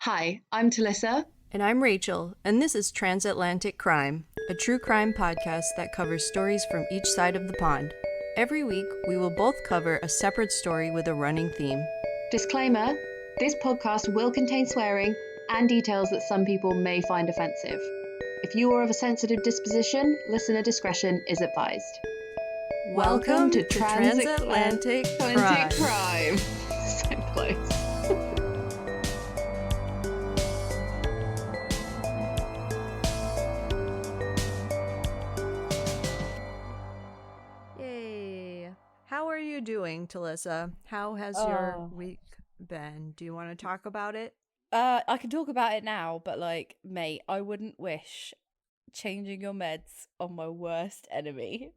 Hi, I'm Talicza. And I'm Rachael, and this is Transatlantic Crime, a true crime podcast that covers stories from each side of the pond. Every week, we will both cover a separate story with a running theme. Disclaimer, this podcast will contain swearing and details that some people may find offensive. If you are of a sensitive disposition, listener discretion is advised. Welcome to Transatlantic Crime. So close. Yay! How are you doing, Talicza? How has your week been? Do you want to talk about it? I can talk about it now, but mate, I wouldn't wish changing your meds on my worst enemy.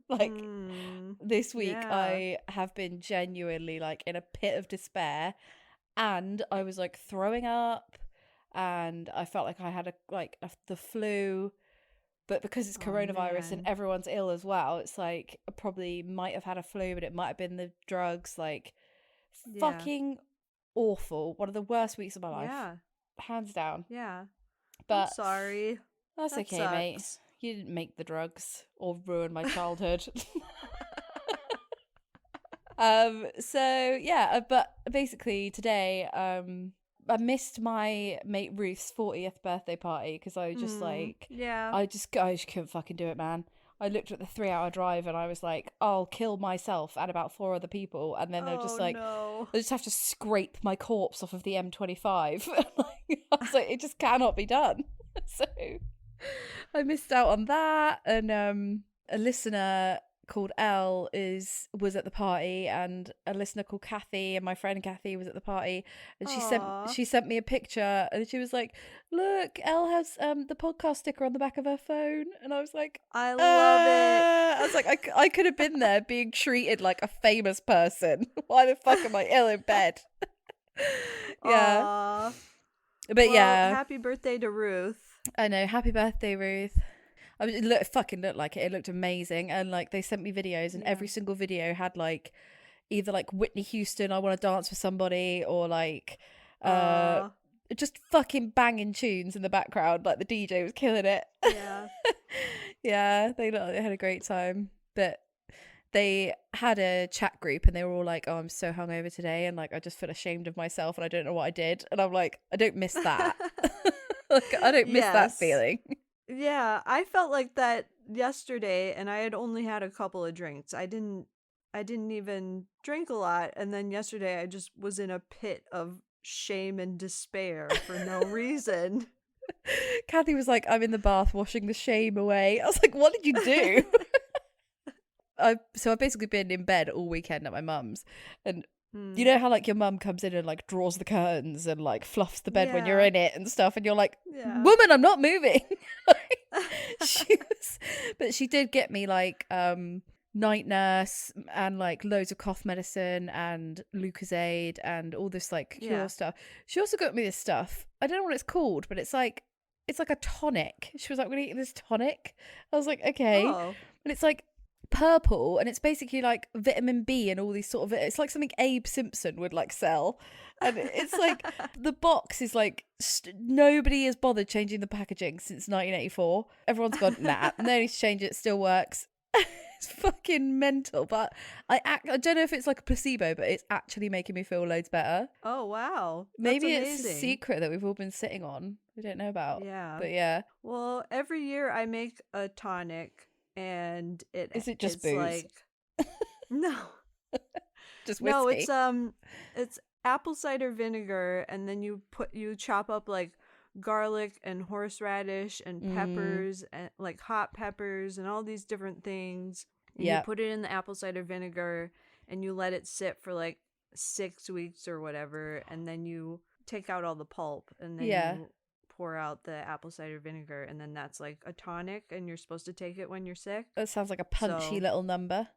This week yeah. I have been genuinely in a pit of despair, and I was throwing up, and I felt like I had the flu, but because it's coronavirus and man. everyone's ill as well, it's I probably might have had a flu, but it might have been the drugs. Fucking awful. One of the worst weeks of my life. Yeah. Hands down. Yeah. But I'm sorry. that's That okay, mate. sucks. You didn't make the drugs or ruin my childhood. But basically today, I missed my mate Ruth's 40th birthday party because I just yeah. I just couldn't fucking do it, man. I looked at the 3-hour drive and I was like, I'll kill myself and about 4 other people, and then they're just no. I just have to scrape my corpse off of the M25. I was like, it just cannot be done. So I missed out on that, and a listener called Elle was at the party, and a listener called Kathy, and my friend Kathy was at the party, and she sent me a picture, and she was like, look, Elle has the podcast sticker on the back of her phone, and I was like, I love it. I was like, I could have been there being treated like a famous person. Why the fuck am I ill in bed? Yeah. Aww. But well, happy birthday to Ruth. I know. Happy birthday, Ruth. I mean, it fucking looked like it. It looked amazing, and they sent me videos, and every single video had either Whitney Houston, I want to dance with somebody, or just fucking banging tunes in the background. The DJ was killing it. Yeah. Yeah, they had a great time, but they had a chat group, and they were all like, "Oh, I'm so hungover today, and I just feel ashamed of myself, and I don't know what I did." And I'm like, I don't miss that. I don't miss that feeling. Yeah, I felt like that yesterday, and I had only had a couple of drinks. I didn't even drink a lot, and then yesterday I just was in a pit of shame and despair for no reason. Kathy was like, I'm in the bath washing the shame away. I was like, what did you do? I've basically been in bed all weekend at my mum's, and you know how your mum comes in and draws the curtains and fluffs the bed when you're in it and stuff, and you're like, woman, I'm not moving. But she did get me night nurse and loads of cough medicine and Lucozade and all this cure stuff. She also got me this stuff. I don't know what it's called, but it's like a tonic. She was like, we're gonna eat this tonic. I was like, okay. And it's purple, and it's basically vitamin B and all these sort of, it's something Abe Simpson would sell, and it's the box is nobody has bothered changing the packaging since 1984. Everyone's gone, nah, no need to change it, still works. It's fucking mental, but I don't know if it's a placebo, but it's actually making me feel loads better. Oh wow. Maybe it's a secret that we've all been sitting on, we don't know about. But well, every year I make a tonic, and is it just booze? No. Just whiskey? No, it's apple cider vinegar, and then you chop up garlic and horseradish and peppers and hot peppers and all these different things, and you put it in the apple cider vinegar, and you let it sit for 6 weeks or whatever, and then you take out all the pulp, and then you pour out the apple cider vinegar, and then that's a tonic, and you're supposed to take it when you're sick. That sounds like a punchy little number.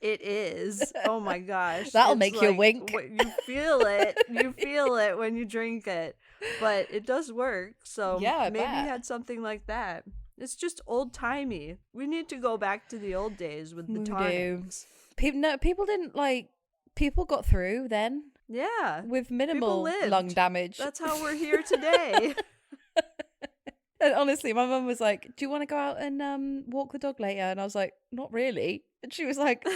It is. Oh my gosh. That'll make you wink. You feel it. You feel it when you drink it. But it does work. So maybe you had something like that. It's just old timey. We need to go back to the old days with the tonics. People didn't people got through then. Yeah. with minimal lung damage. That's how we're here today. And honestly, my mum was like, do you want to go out and walk the dog later? And I was like, not really. And she was like,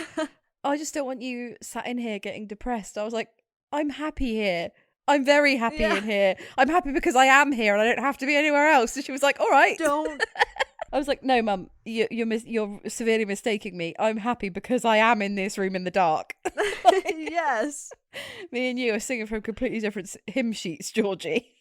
I just don't want you sat in here getting depressed. I was like, I'm happy here. I'm very happy in here. I'm happy because I am here and I don't have to be anywhere else. And she was like, all right. Don't. I was like, no, Mum, you're severely mistaking me. I'm happy because I am in this room in the dark. Yes. Me and you are singing from completely different hymn sheets, Georgie.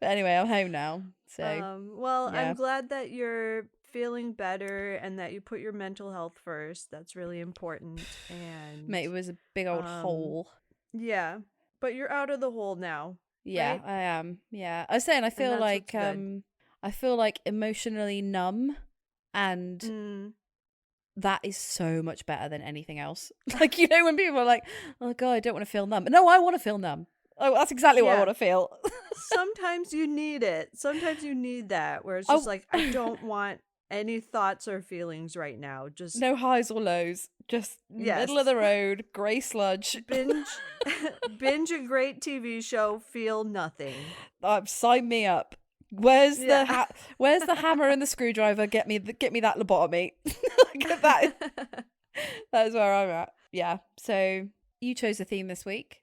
But anyway, I'm home now. So, well, yeah. I'm glad that you're feeling better and that you put your mental health first. That's really important. And mate, it was a big old hole. Yeah, but you're out of the hole now. Yeah, right? I am. Yeah, I was saying I feel like emotionally numb, and that is so much better than anything else. Like, you know, when people are like, "Oh God, I don't want to feel numb." No, I want to feel numb. Oh, that's exactly what I want to feel. Sometimes you need it. Sometimes you need that, where it's just like, I don't want any thoughts or feelings right now. Just no highs or lows. Just middle of the road, grey sludge. Binge a great TV show, feel nothing. Sign me up. Where's the hammer and the screwdriver? Get me that lobotomy. That is where I'm at. Yeah. So you chose a theme this week.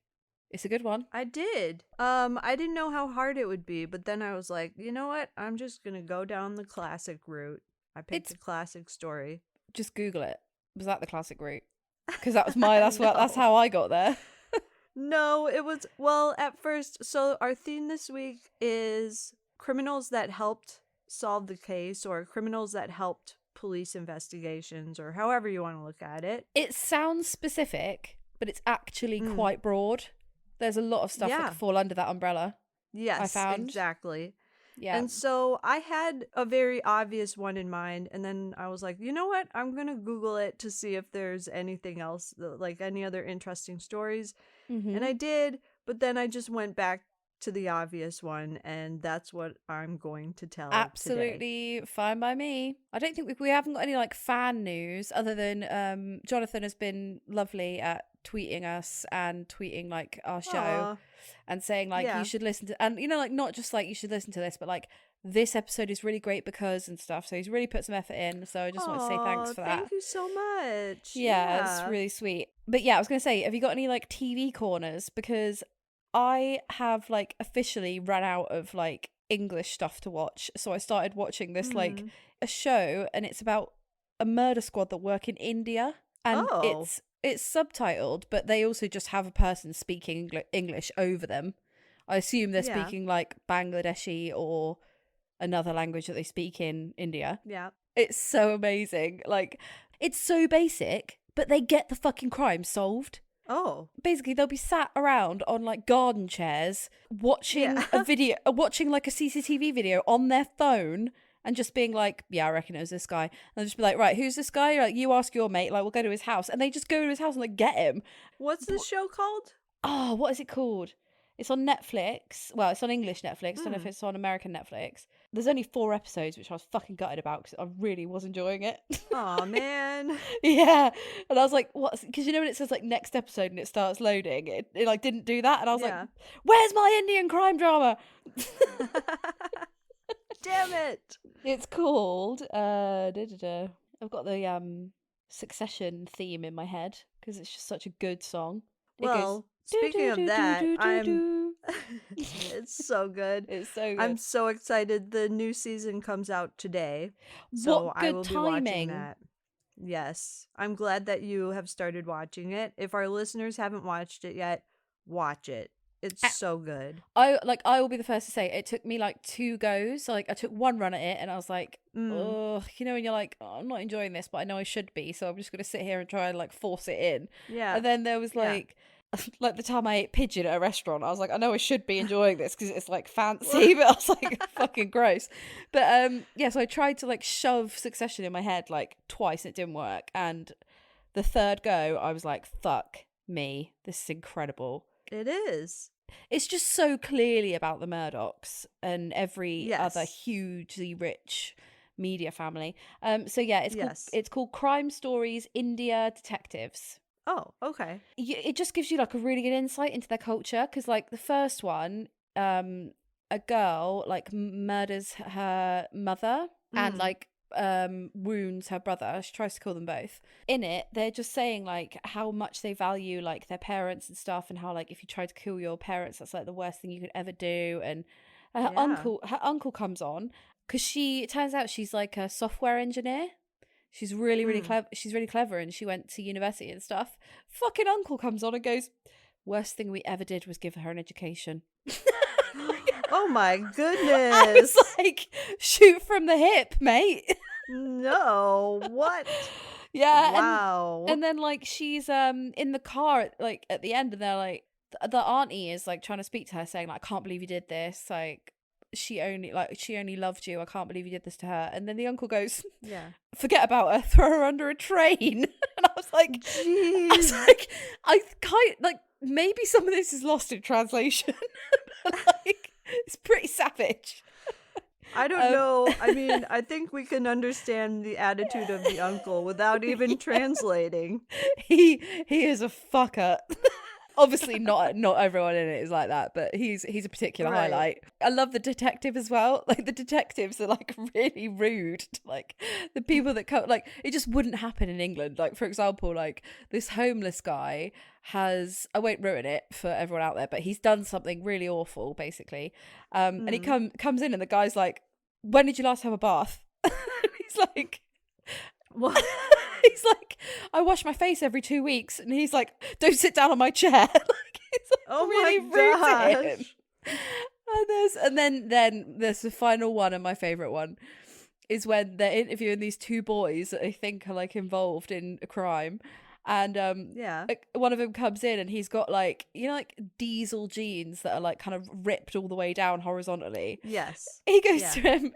It's a good one. I did. I didn't know how hard it would be, but then I was like, you know what? I'm just gonna go down the classic route. I picked a classic story. Just Google it. Was that the classic route? Because that was that's how I got there. No, it was, well, at first. So our theme this week is criminals that helped solve the case, or criminals that helped police investigations, or however you want to look at it. It sounds specific, but it's actually quite broad. There's a lot of stuff that could fall under that umbrella. Yes, I found. Exactly. Yeah. And so I had a very obvious one in mind, and then I was like, you know what? I'm going to Google it to see if there's anything else, like any other interesting stories. Mm-hmm. And I did, but then I just went back to the obvious one, and that's what I'm going to tell Absolutely today. Fine by me. I don't think we haven't got any like fan news other than Jonathan has been lovely at tweeting us and tweeting like our show and saying like you should listen to, and you know, like not just like you should listen to this, but like this episode is really great because and stuff. So he's really put some effort in. So I just want to say thanks for that. Thank you so much. Yeah, it's really sweet. But yeah, I was going to say, have you got any like TV corners? Because I have like officially run out of like English stuff to watch. So I started watching this like a show, and it's about a murder squad that work in India, and it's subtitled, but they also just have a person speaking English over them. I assume they're speaking like Bangladeshi or another language that they speak in India. Yeah. It's so amazing. Like, it's so basic, but they get the fucking crime solved. Oh. Basically, they'll be sat around on like garden chairs watching a video, watching like a CCTV video on their phone, and just being like, yeah, I reckon it was this guy. And they'll just be like, right, who's this guy? Like, you ask your mate, like, we'll go to his house. And they just go to his house and like get him. What's this show called? Oh, what is it called? It's on Netflix. Well, it's on English Netflix. I don't know if it's on American Netflix. There's only 4 episodes, which I was fucking gutted about because I really was enjoying it. Oh, man. Yeah. And I was like, what? Because you know when it says like next episode and it starts loading, it like didn't do that. And I was like, where's my Indian crime drama? Damn it. It's called, I've got the Succession theme in my head because it's just such a good song. Well, speaking of that, it's so good. It's so good. I'm so excited. The new season comes out today. So what good I will timing. Be watching that. Yes. I'm glad that you have started watching it. If our listeners haven't watched it yet, watch it. It's so good. I will be the first to say it took me like 2 goes. So, like I took 1 run at it and I was like, oh, you know, when you're like, oh, I'm not enjoying this, but I know I should be. So I'm just going to sit here and try and like force it in. Yeah. And then there was like the time I ate pigeon at a restaurant, I was like, I know I should be enjoying this because it's like fancy, but I was like, fucking gross. But so I tried to like shove Succession in my head like twice and it didn't work. And the 3rd go, I was like, fuck me, this is incredible. It is. It's just so clearly about the Murdochs and every other hugely rich media family. It's called Crime Stories India Detectives. Oh, okay. It just gives you like a really good insight into their culture, because like the first one, a girl like murders her mother and like wounds her brother. She tries to kill them both. In it, they're just saying like how much they value like their parents and stuff, and how like if you try to kill your parents, that's like the worst thing you could ever do. And her uncle comes on, because it turns out she's like a software engineer. She's really clever. She's really clever, and she went to university and stuff. Fucking uncle comes on and goes, "Worst thing we ever did was give her an education." Oh my goodness! I was like, shoot from the hip, mate. No, what? Yeah. Wow. And then like she's in the car like at the end, and they're like, the auntie is like trying to speak to her, saying like, "I can't believe you did this. Like, she only loved you. I can't believe you did this to her." And then the uncle goes, "Yeah, forget about her. Throw her under a train." And I was like, jeez. Maybe some of this is lost in translation. But like, it's pretty savage. I don't know. I mean, I think we can understand the attitude of the uncle without even translating. He is a fucker. Obviously not everyone in it is like that, but he's a particular highlight. I love the detective as well. Like the detectives are like really rude to like the people that come. Like it just wouldn't happen in England. Like for example, like this homeless guy has, I won't ruin it for everyone out there, but he's done something really awful basically. And he comes in and the guy's like, "When did you last have a bath?" He's like, "What?" He's like, "I wash my face every 2 weeks." And he's like, "Don't sit down on my chair." Like, it's like, oh really my gosh. rude to him. And then there's the final one, and my favourite one is when they're interviewing these two boys that they think are like involved in a crime. And one of them comes in and he's got like, you know, like diesel jeans that are like kind of ripped all the way down horizontally. Yes. He goes to him,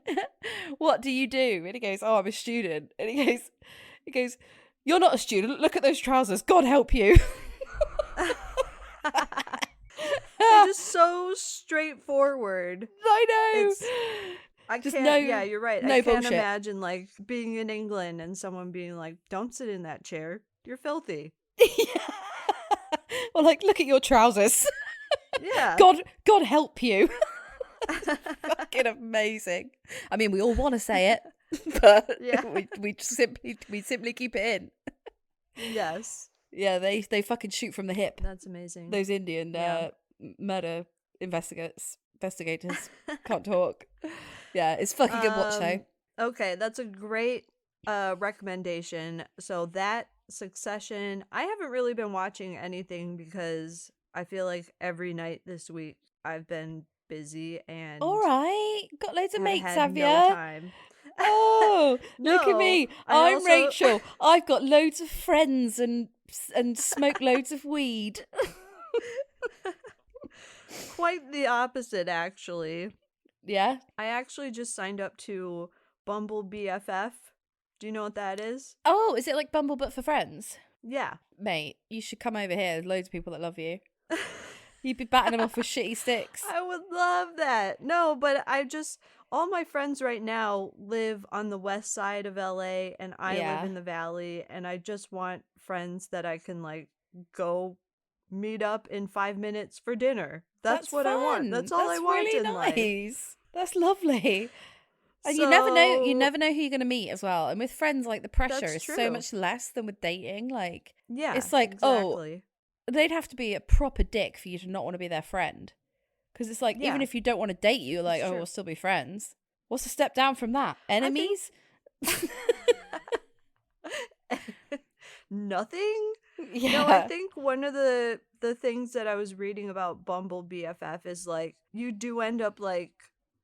"What do you do?" And he goes, "Oh, I'm a student." And he goes, "You're not a student. Look at those trousers. God help you." They're just so straightforward. I know. I just can't. Yeah, you're right. No I can't bullshit. imagine like being in England and someone being like, "Don't sit in that chair. You're filthy." Or like, "Look at your trousers." Yeah. God help you. Fucking amazing. I mean, we all want to say it, but we simply keep it in. Yes. Yeah, they fucking shoot from the hip. That's amazing. Those Indian murder investigators can't talk. Yeah, it's fucking good watch though. Okay, that's a great recommendation. So that Succession, I haven't really been watching anything because I feel like every night this week I've been busy and all right, got loads of mates, have you? No time. Oh, look at me! I'm also... Rachel. I've got loads of friends and smoke loads of weed. Quite the opposite, actually. Yeah, I actually just signed up to Bumble BFF. Do you know what that is? Oh, is it like Bumble but for friends? Yeah. Mate, you should come over here. There's loads of people that love you. You'd be batting them off with shitty sticks. I would love that. No, but all my friends right now live on the west side of LA and I live in the valley, and I just want friends that I can like go meet up in 5 minutes for dinner. That's what fun. I want. That's all I want really in life. That's lovely. And you never know who you're going to meet as well. And with friends, like the pressure is so much less than with dating. Like, it's like, exactly. They'd have to be a proper dick for you to not want to be their friend. Because it's like, even if you don't want to date you, like, we'll still be friends. What's a step down from that? Enemies? Nothing? Yeah. No, I think one of the things that I was reading about Bumble BFF is like, you do end up like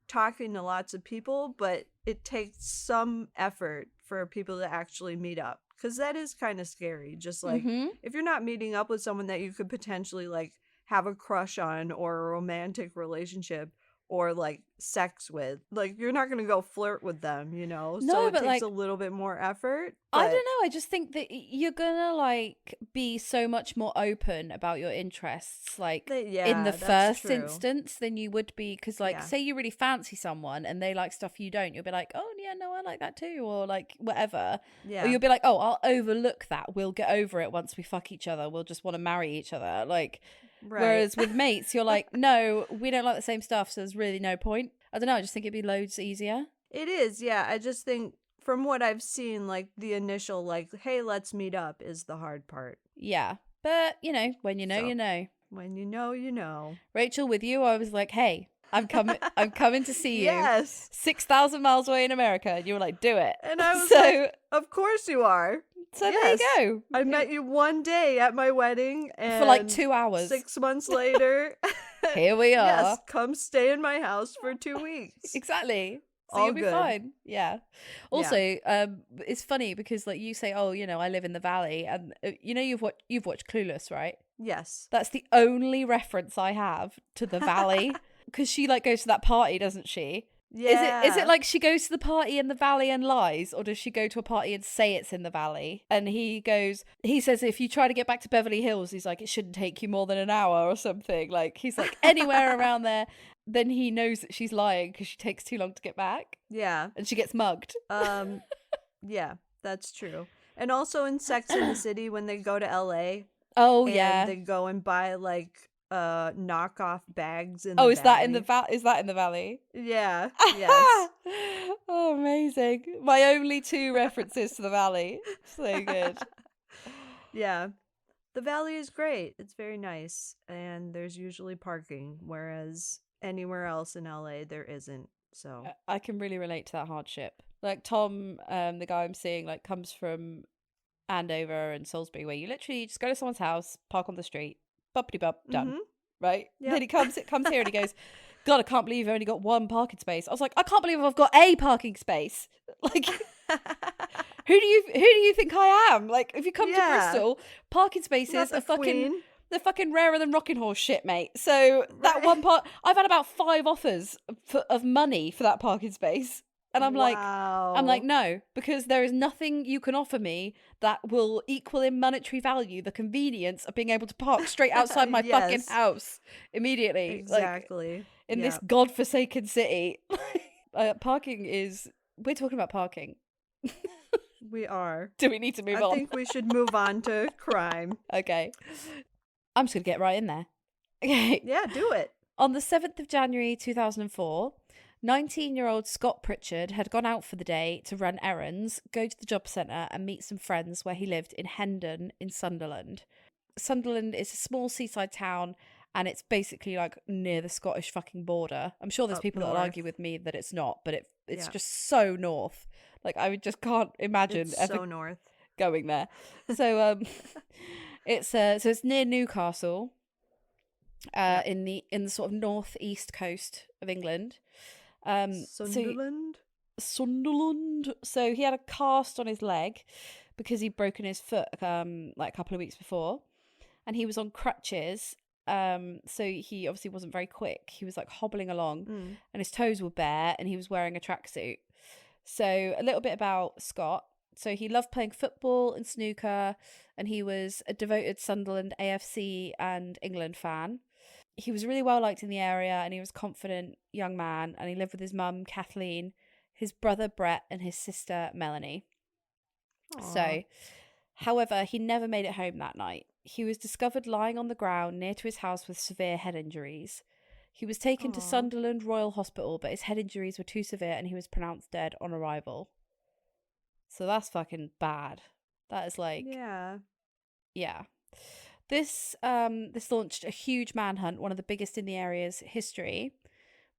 talking to lots of people, but it takes some effort for people to actually meet up, because that is kind of scary. Just like if you're not meeting up with someone that you could potentially like have a crush on or a romantic relationship, or like sex with. Like you're not gonna go flirt with them, you know? No, So it but, takes like, a little bit more effort. I But don't know. I just think that you're gonna like be so much more open about your interests, like in the yeah, that's first true. instance than you would be. Because, like, Yeah. say you really fancy someone and they like stuff you don't, you'll be like, oh yeah, no, I like that too, or like whatever. Or Yeah. you'll be like, oh, I'll overlook that. We'll get over it once we fuck each other. We'll just want to marry each other. Like, Right. whereas with mates, you're like, no, we don't like the same stuff, so there's really no point. I don't know. I just think it'd be loads easier. It is, yeah. I just think from what I've seen, like the initial, like, hey, let's meet up is the hard part. Yeah, but you know, when you know, So- you know. When you know, you know. Rachel, with you, I was like, "Hey, I'm coming. I'm coming to see you. Yes. 6,000 miles away in America." And you were like, "Do it." And I was so, like, of course you are. so yes. there you go. I met you one day at my wedding and for like 2 hours. 6 months later, Here we are. yes, come stay in my house for 2 weeks. Exactly. So All you'll be good. fine. Yeah. Also, it's funny because like you say, "Oh, you know, I live in the valley," and you know you've watched Clueless, right? Yes. That's the only reference I have to the valley because she like goes to that party, doesn't she? Yeah. Is it like she goes to the party in the valley and lies, or does she go to a party and say it's in the valley? And he says if you try to get back to Beverly Hills, he's like, it shouldn't take you more than an hour or something. Like he's like anywhere around there. Then he knows that she's lying because she takes too long to get back. Yeah. And she gets mugged. Yeah, that's true. And also in Sex and the City when they go to LA. Oh and yeah. they go and buy like knockoff bags in Oh, the is that in the is that in the valley? Yeah. Yes. Oh, amazing. My only 2 references to the valley. So good. Yeah. The valley is great. It's very nice. And there's usually parking, whereas anywhere else in LA there isn't. So I can really relate to that hardship. Like Tom, the guy I'm seeing, like comes from Andover and Salisbury, where you literally just go to someone's house, park on the street, bumpity bump, done. Right? Yep. Then he comes here and he goes, God, I can't believe I've only got 1 parking space. I was like, I can't believe I've got a parking space. Like, who do you think I am? Like, if you come to Bristol, parking spaces are they're fucking rarer than rocking horse shit, mate. So that one part, I've had about 5 offers of money for that parking space. And I'm like, no, because there is nothing you can offer me that will equal in monetary value the convenience of being able to park straight outside my fucking house immediately. Exactly. Like, in this godforsaken city. Parking is... We're talking about parking. We are. Do we need to move on? I think we should move on to crime. Okay. I'm just going to get right in there. Okay. Yeah, do it. On the 7th of January 2004... 19-year-old Scott Pritchard had gone out for the day to run errands, go to the job centre and meet some friends where he lived in Hendon in Sunderland. Sunderland is a small seaside town and it's basically like near the Scottish fucking border. I'm sure there's people that will argue with me that it's not, but it's just so north. Like I just can't imagine it's ever so north going there. So it's near Newcastle, in the sort of northeast coast of England. Sunderland. So he had a cast on his leg because he'd broken his foot like a couple of weeks before, and he was on crutches. So he obviously wasn't very quick. He was like hobbling along, and his toes were bare, and he was wearing a tracksuit. So a little bit about Scott. So he loved playing football and snooker, and he was a devoted Sunderland AFC and England fan. He was really well liked in the area and he was a confident young man, and he lived with his mum, Kathleen, his brother, Brett, and his sister, Melanie. Aww. So, however, he never made it home that night. He was discovered lying on the ground near to his house with severe head injuries. He was taken to Sunderland Royal Hospital, but his head injuries were too severe and he was pronounced dead on arrival. So that's fucking bad. That is like... Yeah. This launched a huge manhunt, one of the biggest in the area's history.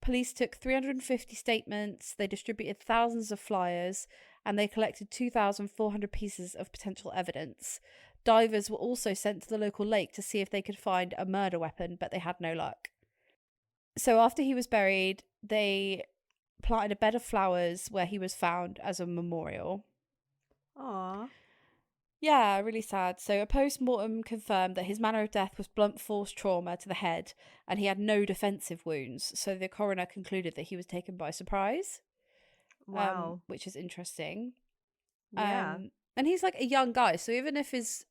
Police took 350 statements, they distributed thousands of flyers, and they collected 2,400 pieces of potential evidence. Divers were also sent to the local lake to see if they could find a murder weapon, but they had no luck. So after he was buried, they planted a bed of flowers where he was found as a memorial. Aww. Yeah, really sad. So a post-mortem confirmed that his manner of death was blunt force trauma to the head, and he had no defensive wounds. So the coroner concluded that he was taken by surprise, Wow. which is interesting. Yeah. And he's like a young guy, so even if he's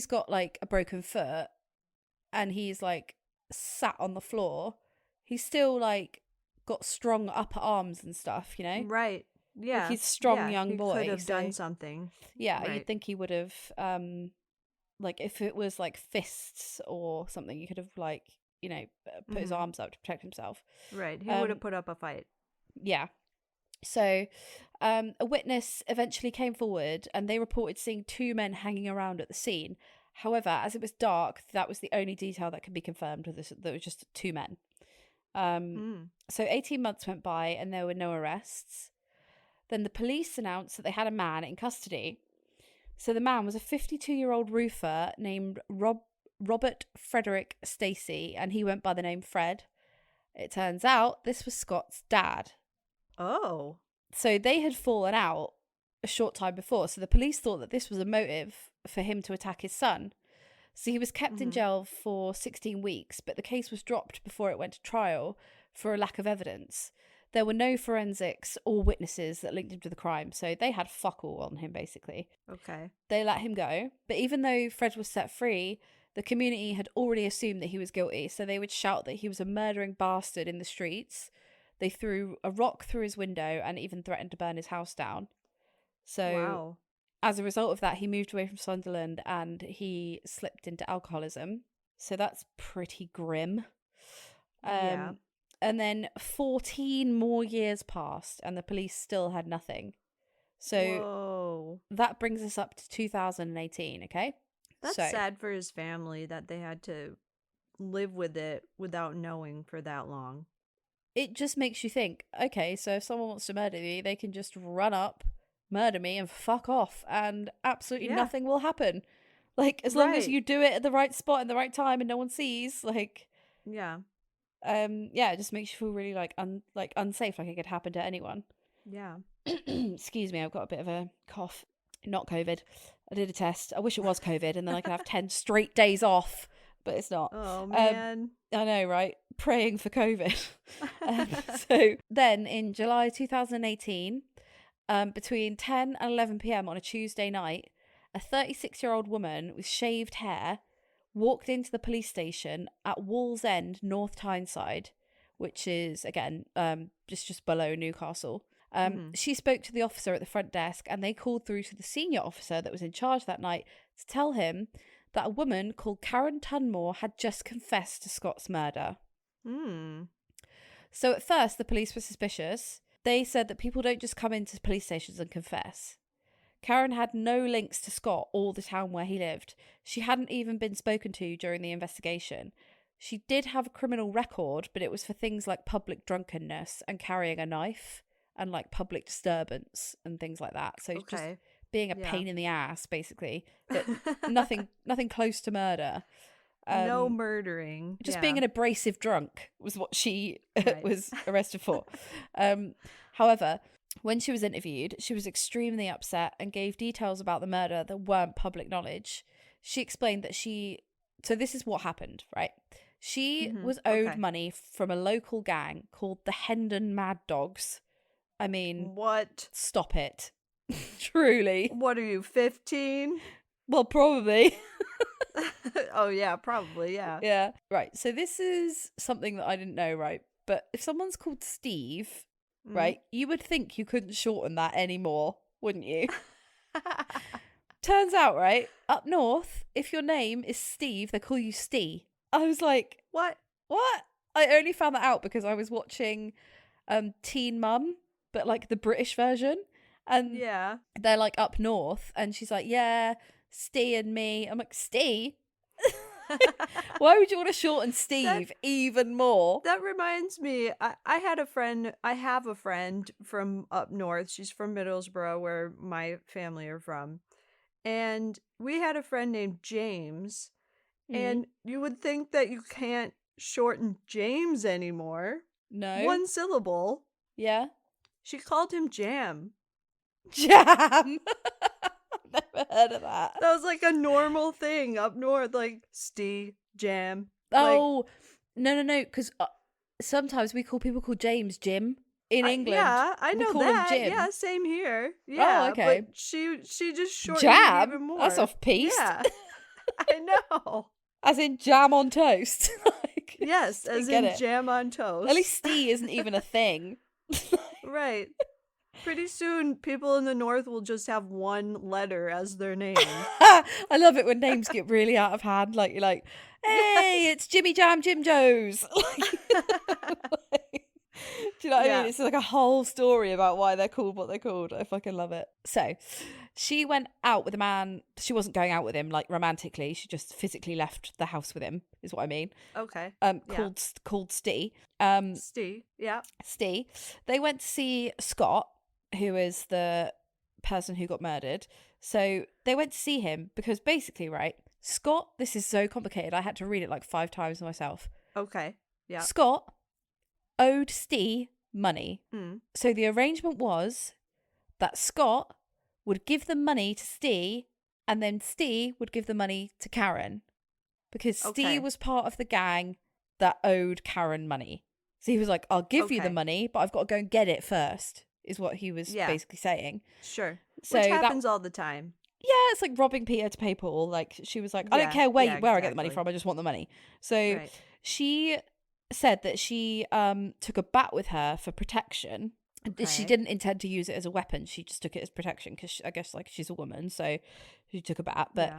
got like a broken foot and he's like sat on the floor, he's still like got strong upper arms and stuff, you know? Right. Yeah. Like he's a strong young he boy. could have so, done something. Yeah, Right. you'd think he would have, like if it was like fists or something, you could have like, you know, put his arms up to protect himself. Right. He would have put up a fight. Yeah. So a witness eventually came forward and they reported seeing two men hanging around at the scene. However, as it was dark, that was the only detail that could be confirmed. There were just two men. So 18 months went by and there were no arrests. Then the police announced that they had a man in custody. So the man was a 52-year-old roofer named Robert Frederick Stacey, and he went by the name Fred. It turns out this was Scott's dad. Oh. So they had fallen out a short time before, so the police thought that this was a motive for him to attack his son. So he was kept in jail for 16 weeks, but the case was dropped before it went to trial for a lack of evidence. There were no forensics or witnesses that linked him to the crime, so they had fuck all on him, basically. Okay. They let him go, but even though Fred was set free, the community had already assumed that he was guilty, so they would shout that he was a murdering bastard in the streets. They threw a rock through his window and even threatened to burn his house down. So as a result of that, he moved away from Sunderland and he slipped into alcoholism. So that's pretty grim. Yeah. And then 14 more years passed and the police still had nothing. So that brings us up to 2018, okay? That's sad for his family that they had to live with it without knowing for that long. It just makes you think, okay, so if someone wants to murder me, they can just run up, murder me, and fuck off, and absolutely nothing will happen. Like, as long as you do it at the right spot and the right time and no one sees, like... Yeah. It just makes you feel really, like unsafe, like it could happen to anyone. Yeah. Excuse me, I've got a bit of a cough. Not COVID. I did a test. I wish it was COVID, and then I could have 10 straight days off, but it's not. Oh, man. I know, right? Praying for COVID. So then in July 2018, between 10 and 11 p.m. on a Tuesday night, a 36-year-old woman with shaved hair walked into the police station at Wallsend, North Tyneside, which is, again, just below Newcastle. She spoke to the officer at the front desk and they called through to the senior officer that was in charge that night to tell him that a woman called Karen Tunmore had just confessed to Scott's murder. So at first, the police were suspicious. They said that people don't just come into police stations and confess. Karen had no links to Scott or the town where he lived. She hadn't even been spoken to during the investigation. She did have a criminal record, but it was for things like public drunkenness and carrying a knife and like public disturbance and things like that. So just being a pain in the ass, basically. But nothing close to murder. No murdering. Just being an abrasive drunk was what she was arrested for. However, when she was interviewed, she was extremely upset and gave details about the murder that weren't public knowledge. She explained that so this is what happened, right? She was owed money from a local gang called the Hendon Mad Dogs. I mean... What? Stop it. Truly. What are you, 15? Well, probably. Oh, yeah, probably, yeah. Yeah. Right, so this is something that I didn't know, right? But if someone's called Steve... right, you would think you couldn't shorten that anymore, wouldn't you? Turns out, right, up north, if your name is Steve, they call you Stee. I was like, what? I only found that out because I was watching Teen Mum, but like the British version, and they're like up north, and she's like, yeah, Stee and me. I'm like, Stee? Why would you want to shorten Steve even more? That reminds me, I have a friend from up north. She's from Middlesbrough, where my family are from. And we had a friend named James. And you would think that you can't shorten James anymore. No. One syllable. Yeah. She called him Jam. Jam! never heard of that. That was like a normal thing up north, like Stee, Jam. Oh, no, because sometimes we call people called James Jim in England. Yeah, I we know call that. him Jim. Yeah, same here. Yeah, okay. But she just shortened Jam? it even more. That's off piece. Yeah, I know. As in jam on toast. Like, Yes, as in it. jam on toast. At least Stee isn't even a thing. Right. Pretty soon, people in the north will just have one letter as their name. I love it when names get really out of hand. Like, you're like, hey, it's Jimmy Jam Jim Joe's. Do you know what I mean? It's like a whole story about why they're called what they're called. I fucking love it. So she went out with a man. She wasn't going out with him like romantically. She just physically left the house with him, is what I mean. Okay. Called Stee. Stee, yeah. Stee. They went to see Scott, who is the person who got murdered. So they went to see him because basically, right, Scott, this is so complicated. I had to read it like 5 times myself. Okay. Yeah. Scott owed Stee money. So the arrangement was that Scott would give the money to Stee and then Stee would give the money to Karen because Stee was part of the gang that owed Karen money. So he was like, I'll give you the money, but I've got to go and get it first, is what he was basically saying. Sure. So which happens all the time. Yeah, it's like robbing Peter to pay Paul. Like, she was like, I don't care where I get the money from, I just want the money. So she said that she took a bat with her for protection. She didn't intend to use it as a weapon. She just took it as protection because I guess like she's a woman, so she took a bat. But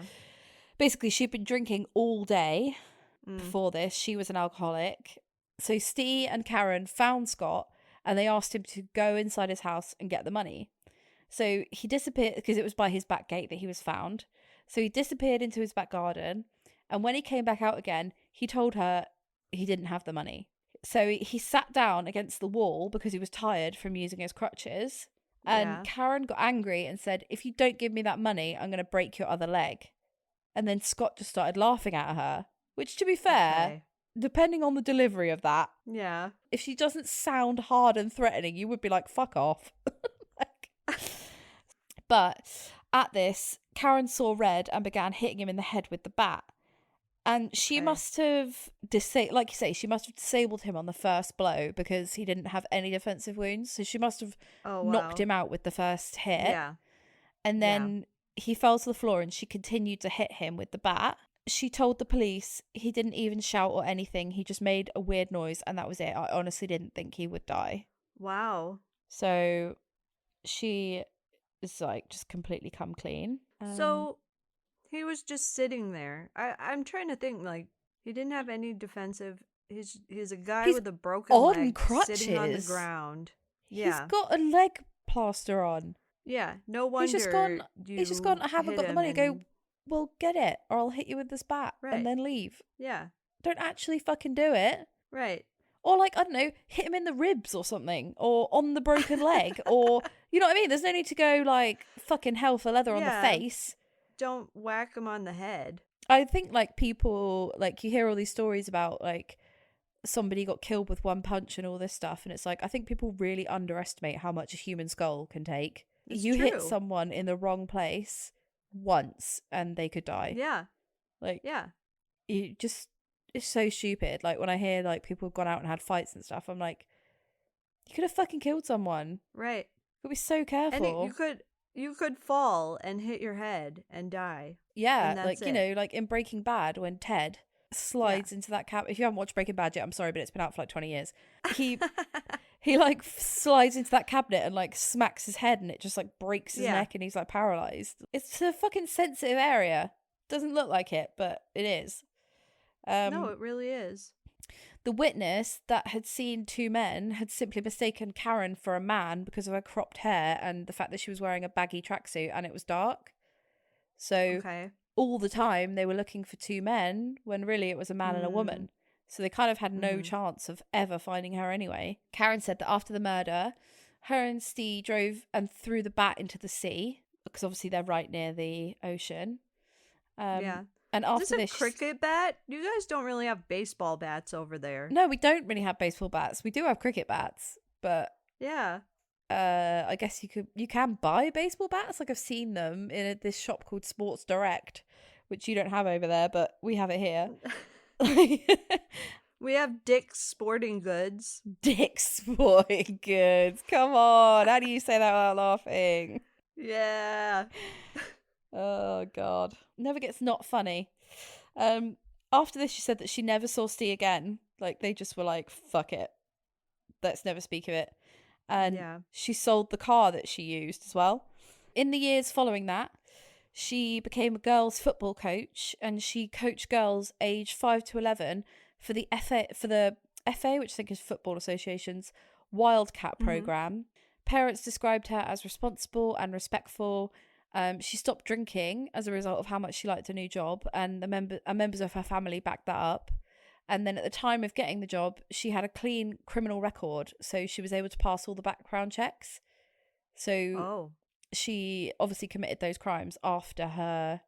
basically, she'd been drinking all day before this. She was an alcoholic. So Stee and Karen found Scott and they asked him to go inside his house and get the money. So he disappeared because it was by his back gate that he was found. So he disappeared into his back garden. And when he came back out again, he told her he didn't have the money. So he sat down against the wall because he was tired from using his crutches. And Karen got angry and said, if you don't give me that money, I'm going to break your other leg. And then Scott just started laughing at her, which, to be fair, depending on the delivery of that, if she doesn't sound hard and threatening, you would be like, fuck off. But at this, Karen saw red and began hitting him in the head with the bat. And she must have, like you say, she must have disabled him on the first blow because he didn't have any defensive wounds. So she must have knocked him out with the first hit. Yeah. And then he fell to the floor and she continued to hit him with the bat. She told the police he didn't even shout or anything. He just made a weird noise and that was it. I honestly didn't think he would die. Wow. So she is like just completely come clean. So he was just sitting there. I'm trying to think, like, he didn't have any defensive. He's a guy with a broken leg crutches. sitting on the ground. He's got a leg plaster on. Yeah, no wonder. He's just gone, I haven't got the money. Go, well, get it, or I'll hit you with this bat and then leave. Yeah. Don't actually fucking do it. Right. Or, like, I don't know, hit him in the ribs or something, or on the broken leg, or, you know what I mean? There's no need to go, like, fucking hell for leather on the face. Don't whack him on the head. I think, like, people, like, you hear all these stories about, like, somebody got killed with one punch and all this stuff, and it's like, I think people really underestimate how much a human skull can take. You hit someone in the wrong place once, and they could die. Yeah. Like, you just... It's so stupid. Like, when I hear, like, people have gone out and had fights and stuff, I'm like, you could have fucking killed someone. Right. You could be so careful. And you could fall and hit your head and die. Yeah, like, you know, like in Breaking Bad, when Ted slides into that cabinet. If you haven't watched Breaking Bad yet, I'm sorry, but it's been out for like 20 years. He like slides into that cabinet and like smacks his head and it just like breaks his neck and he's like paralyzed. It's a fucking sensitive area. Doesn't look like it, but it is. No, it really is. The witness that had seen 2 men had simply mistaken Karen for a man because of her cropped hair and the fact that she was wearing a baggy tracksuit and it was dark. So all the time they were looking for 2 men when really it was a man and a woman. So they kind of had no chance of ever finding her anyway. Karen said that after the murder, her and Steve drove and threw the bat into the sea because obviously they're right near the ocean. And after is this a cricket bat? You guys don't really have baseball bats over there. No, we don't really have baseball bats. We do have cricket bats, but I guess you can buy baseball bats. Like I've seen them in this shop called Sports Direct, which you don't have over there, but we have it here. We have Dick's Sporting Goods. Dick's Sporting Goods. Come on. How do you say that without laughing? Yeah. Oh, God. Never gets not funny. After this, she said that she never saw Steve again. Like, they just were like, fuck it. Let's never speak of it. And she sold the car that she used as well. In the years following that, she became a girls' football coach, and she coached girls aged 5 to 11 for the FA, which I think is Football Association's Wildcat program. Parents described her as responsible and respectful. She stopped drinking as a result of how much she liked her new job, and members of her family backed that up. And then at the time of getting the job, she had a clean criminal record, so she was able to pass all the background checks. So she obviously committed those crimes after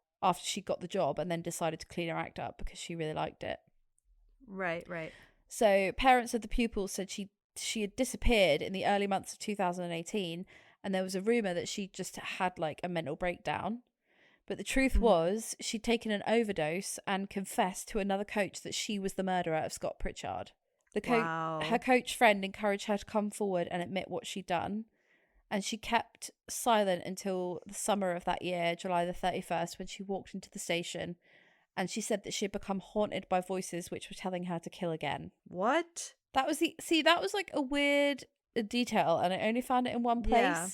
she got the job, and then decided to clean her act up because she really liked it. Right. So parents of the pupils said she had disappeared in the early months of 2018, and there was a rumour that she just had like a mental breakdown. But the truth was she'd taken an overdose and confessed to another coach that she was the murderer of Scott Pritchard. Her coach friend encouraged her to come forward and admit what she'd done. And she kept silent until the summer of that year, July the 31st, when she walked into the station. And she said that she had become haunted by voices which were telling her to kill again. What? That was like a weird detail, and I only found it in one place. Yeah.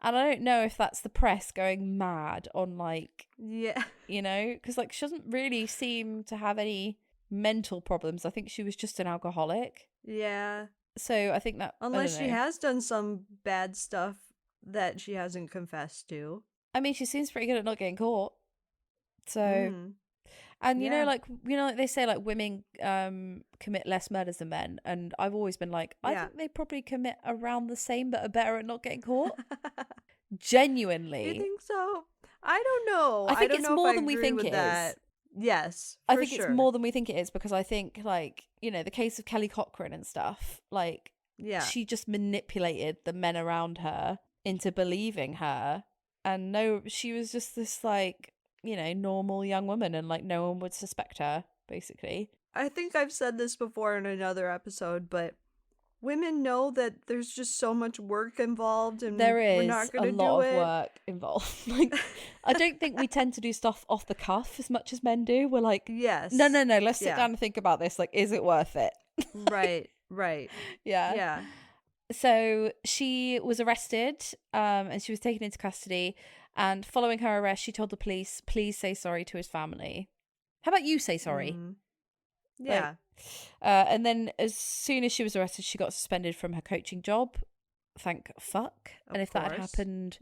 And I don't know if that's the press going mad on, like, yeah, you know, because like she doesn't really seem to have any mental problems. I think she was just an alcoholic. Yeah. So I think that, unless she has done some bad stuff that she hasn't confessed to. I mean, she seems pretty good at not getting caught. So, and you know, like they say, like women commit less murders than men, and I've always been like, I think they probably commit around the same, but are better at not getting caught. Genuinely, you think so? I don't know. I think it's more than we think it is. Yes, I think it's more than we think it is, because I think, like, you know, the case of Kelly Cochran and stuff, like, she just manipulated the men around her into believing her, and she was just this, like, you know, normal young woman, and like no one would suspect her, basically. I think I've said this before in another episode, but women know that there's just so much work involved, and there is we're not gonna a lot of work involved. Like, I don't think we tend to do stuff off the cuff as much as men do. We're like, no, let's sit down and think about this. Like, is it worth it? right. Yeah. So she was arrested, and she was taken into custody. And following her arrest, she told the police, please say sorry to his family. How about you say sorry? Yeah. And then as soon as she was arrested, she got suspended from her coaching job. Thank fuck. And if that had happened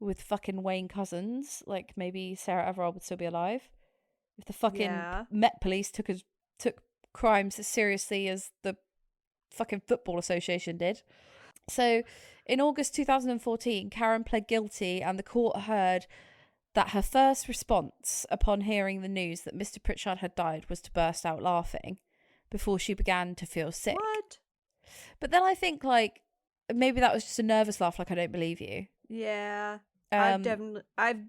with fucking Wayne Couzens, like, maybe Sarah Everard would still be alive. If the fucking Met Police took crimes as seriously as the fucking Football Association did. So in August 2014, Karen pled guilty, and the court heard that her first response upon hearing the news that Mr. Pritchard had died was to burst out laughing before she began to feel sick. What? But then I think, like, maybe that was just a nervous laugh, like, I don't believe you. Yeah. I've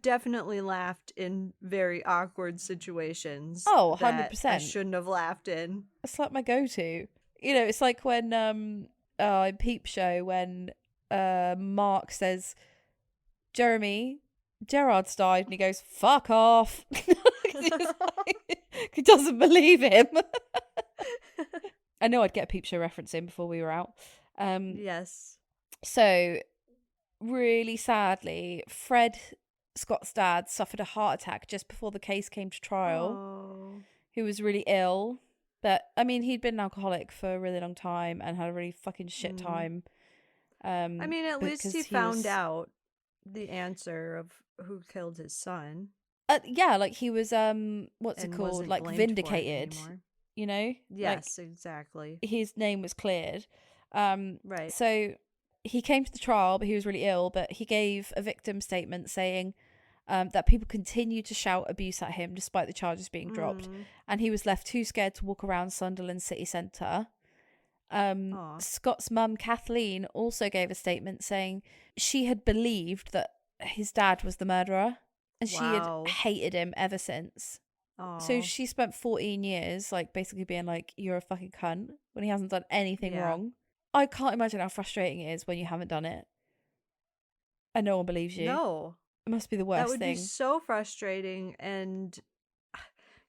definitely laughed in very awkward situations. Oh, 100%. I shouldn't have laughed in. It's like my go-to. You know, it's like when in Peep Show, when Mark says, Jeremy, Gerard's died, and he goes, fuck off. He doesn't believe him. I know I'd get a Peep Show reference in before we were out. Yes. So, really sadly, Fred, Scott's dad, suffered a heart attack just before the case came to trial. He was really ill. But, I mean, he'd been an alcoholic for a really long time and had a really fucking shit time. I mean, at least he found out the answer of who killed his son. Yeah, like, he was, what's it called? Like, vindicated, you know? Yes, like, exactly. His name was cleared. Right. So he came to the trial, but he was really ill. But he gave a victim statement saying that people continued to shout abuse at him despite the charges being dropped. And he was left too scared to walk around Sunderland city centre. Aw. Scott's mum, Kathleen, also gave a statement saying she had believed that his dad was the murderer and she had Wow. hated him ever since. Aw. So she spent 14 years like basically being like, you're a fucking cunt when he hasn't done anything Yeah. wrong. I can't imagine how frustrating it is when you haven't done it and no one believes you. No. It must be the That worst would thing. be so frustrating, and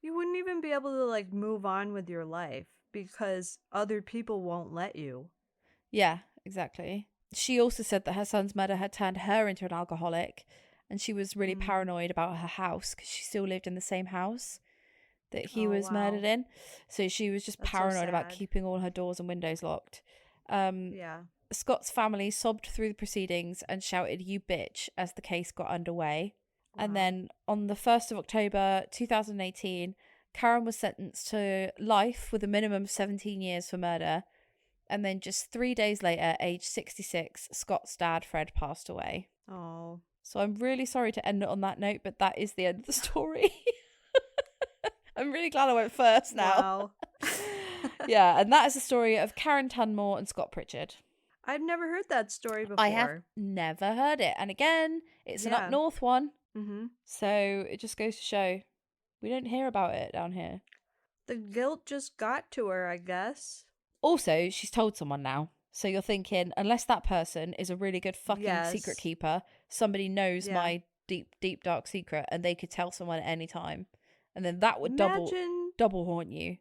you wouldn't even be able to like move on with your life because other people won't let you. Yeah, exactly. She also said that her son's murder had turned her into an alcoholic and she was really paranoid about her house because she still lived in the same house that he was murdered in. So she was just That's so paranoid about sad. keeping all her doors and windows locked. Yeah. Scott's family sobbed through the proceedings and shouted, "You bitch," as the case got underway. And Wow. then on the 1st of October 2018, Karen was sentenced to life with a minimum of 17 years for murder. And then just 3 days later, age 66, Scott's dad, Fred, passed away. Oh. So I'm really sorry to end it on that note, but that is the end of the story. I'm really glad I went first now. Wow. Yeah, and that is the story of Karen Tunmore and Scott Pritchard. I've never heard that story before. I have never heard it. And again, it's an Yeah. up north one. Mm-hmm. So it just goes to show we don't hear about it down here. The guilt just got to her, I guess. Also, she's told someone now. So you're thinking, unless that person is a really good fucking secret keeper, somebody knows my deep, deep, dark secret and they could tell someone at any time. And then that would double haunt you.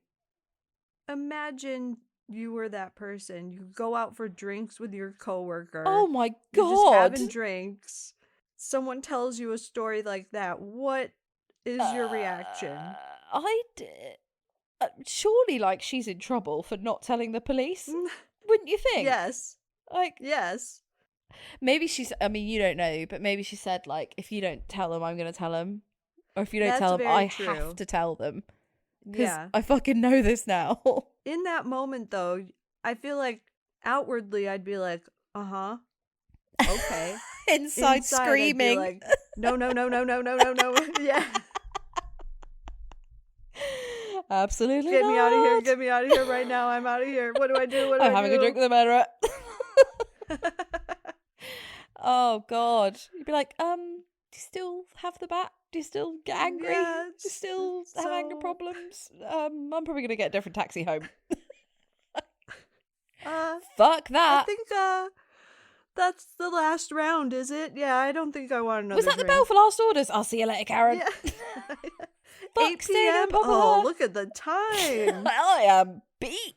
Imagine you were that person. You go out for drinks with your coworker. Oh my God. You're just having drinks. Someone tells you a story like that. What is your reaction? Surely, like, she's in trouble for not telling the police. Wouldn't you think? Yes. Like, yes. Maybe I mean, you don't know, but maybe she said, like, if you don't tell them, I'm going to tell them. Or if you don't tell them, I have to tell them. Because I fucking know this now. In that moment, though, I feel like outwardly I'd be like, okay. Inside screaming. I'd be like, no. Yeah. Absolutely Get not. me out of here. Get me out of here right now. I'm out of here. What do I do? I'm having a drink with a murderer. Oh, God. You'd be like, do you still have the bat? Do you still get angry? Yeah, Do you still have anger problems? I'm probably going to get a different taxi home. Fuck that. I think that's the last round, is it? Yeah, I don't think I want another Was that drink. the bell for last orders? I'll see you later, Karen. Yeah. 8 p.m. Oh, look at the time. I am beat.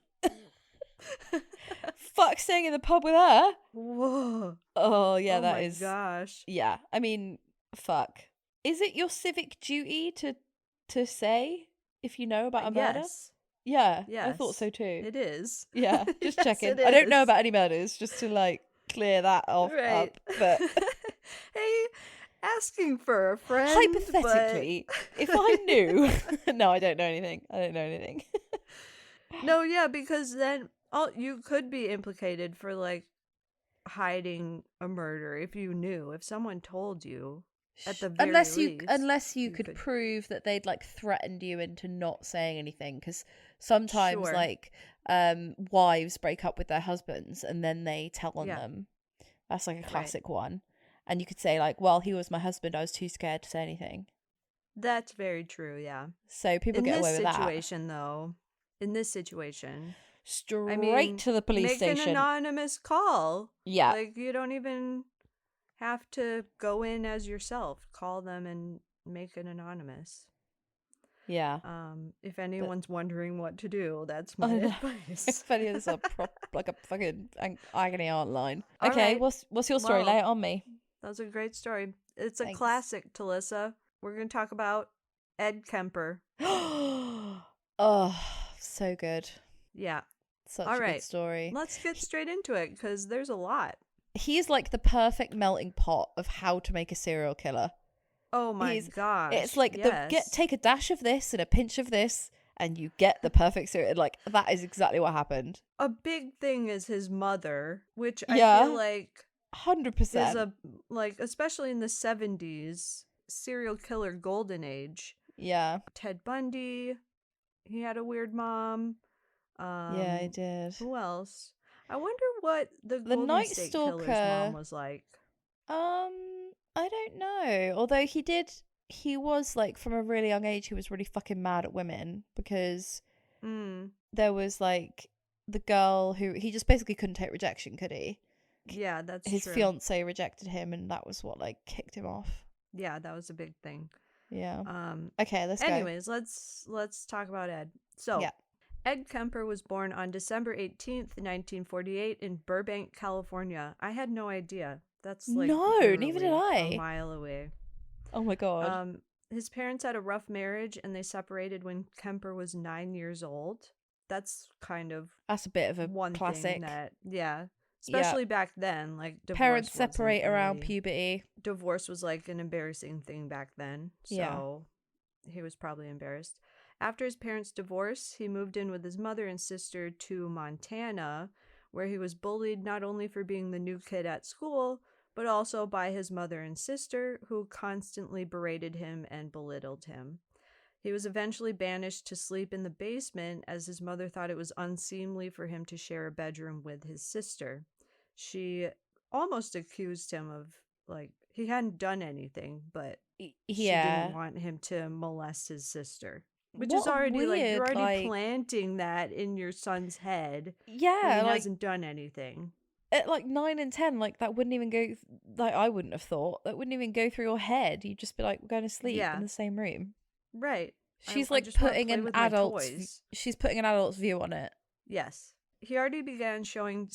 Fuck staying in the pub with her. Whoa. Oh, yeah, that is. Oh, my gosh. Yeah, I mean, fuck. Is it your civic duty to say if you know about a murder? Yes. Yeah, I thought so too. It is. Yeah, just Yes, checking. it I don't know is. about any murders, just to like clear that off Right. up. But hey, asking for a friend. hypothetically, if I knew, no, I don't know anything. No, yeah, because then you could be implicated for like hiding a murder if you knew. If someone told you, at the very least, unless you could prove that they'd like threatened you into not saying anything, because sometimes like wives break up with their husbands and then they tell on them. That's like a classic one. And you could say like, well, he was my husband, I was too scared to say anything. That's very true. Yeah. So people get away with that. In this situation, straight to the police station. Make an anonymous call. Yeah. Like, you don't even have to go in as yourself. Call them and make it anonymous. Yeah. If anyone's wondering what to do, that's my advice. If anyone's like a fucking agony aunt line. Okay, right. what's your story? Lay it on me. That was a great story. It's a classic, Talicza. We're going to talk about Ed Kemper. Oh, so good. Yeah. Such a good story. Let's get straight into it because there's a lot. He's like the perfect melting pot of how to make a serial killer. Oh my gosh. It's like take a dash of this and a pinch of this and you get the perfect serial. Like that is exactly what happened. A big thing is his mother, which I feel like 100% is especially in the 70s, serial killer golden age. Yeah. Ted Bundy, he had a weird mom. Yeah, I did. Who else? I wonder what the The Golden Night State Killer's mom Stalker. was like. I don't know. Although he was like from a really young age, he was really fucking mad at women because there was like the girl who he just basically couldn't take rejection, could he? Yeah, that's his true. fiance rejected him, and that was what like kicked him off. Yeah, that was a big thing. Yeah. Okay, let's go. Anyways, let's talk about Ed. So, yeah. Ed Kemper was born on December 18th, 1948 in Burbank, California. I had no idea. That's like neither did I. A mile away. Oh my god. His parents had a rough marriage and they separated when Kemper was 9 years old. That's a bit of a one classic. Thing that, yeah. Especially back then, like divorce parents separate around really, puberty. Divorce was like an embarrassing thing back then. So he was probably embarrassed. After his parents' divorce, he moved in with his mother and sister to Montana, where he was bullied not only for being the new kid at school, but also by his mother and sister, who constantly berated him and belittled him. He was eventually banished to sleep in the basement as his mother thought it was unseemly for him to share a bedroom with his sister. She almost accused him of, like, he hadn't done anything, but she didn't want him to molest his sister. Which is already, weird, like, you're already planting that in your son's head. Yeah. When he hasn't done anything. At like 9 and 10, like that wouldn't even go, like I wouldn't have thought, that wouldn't even go through your head. You'd just be like, we're going to sleep in the same room. Right. She's like putting an adult's, she's putting an adult's view on it. Yes. He already began showing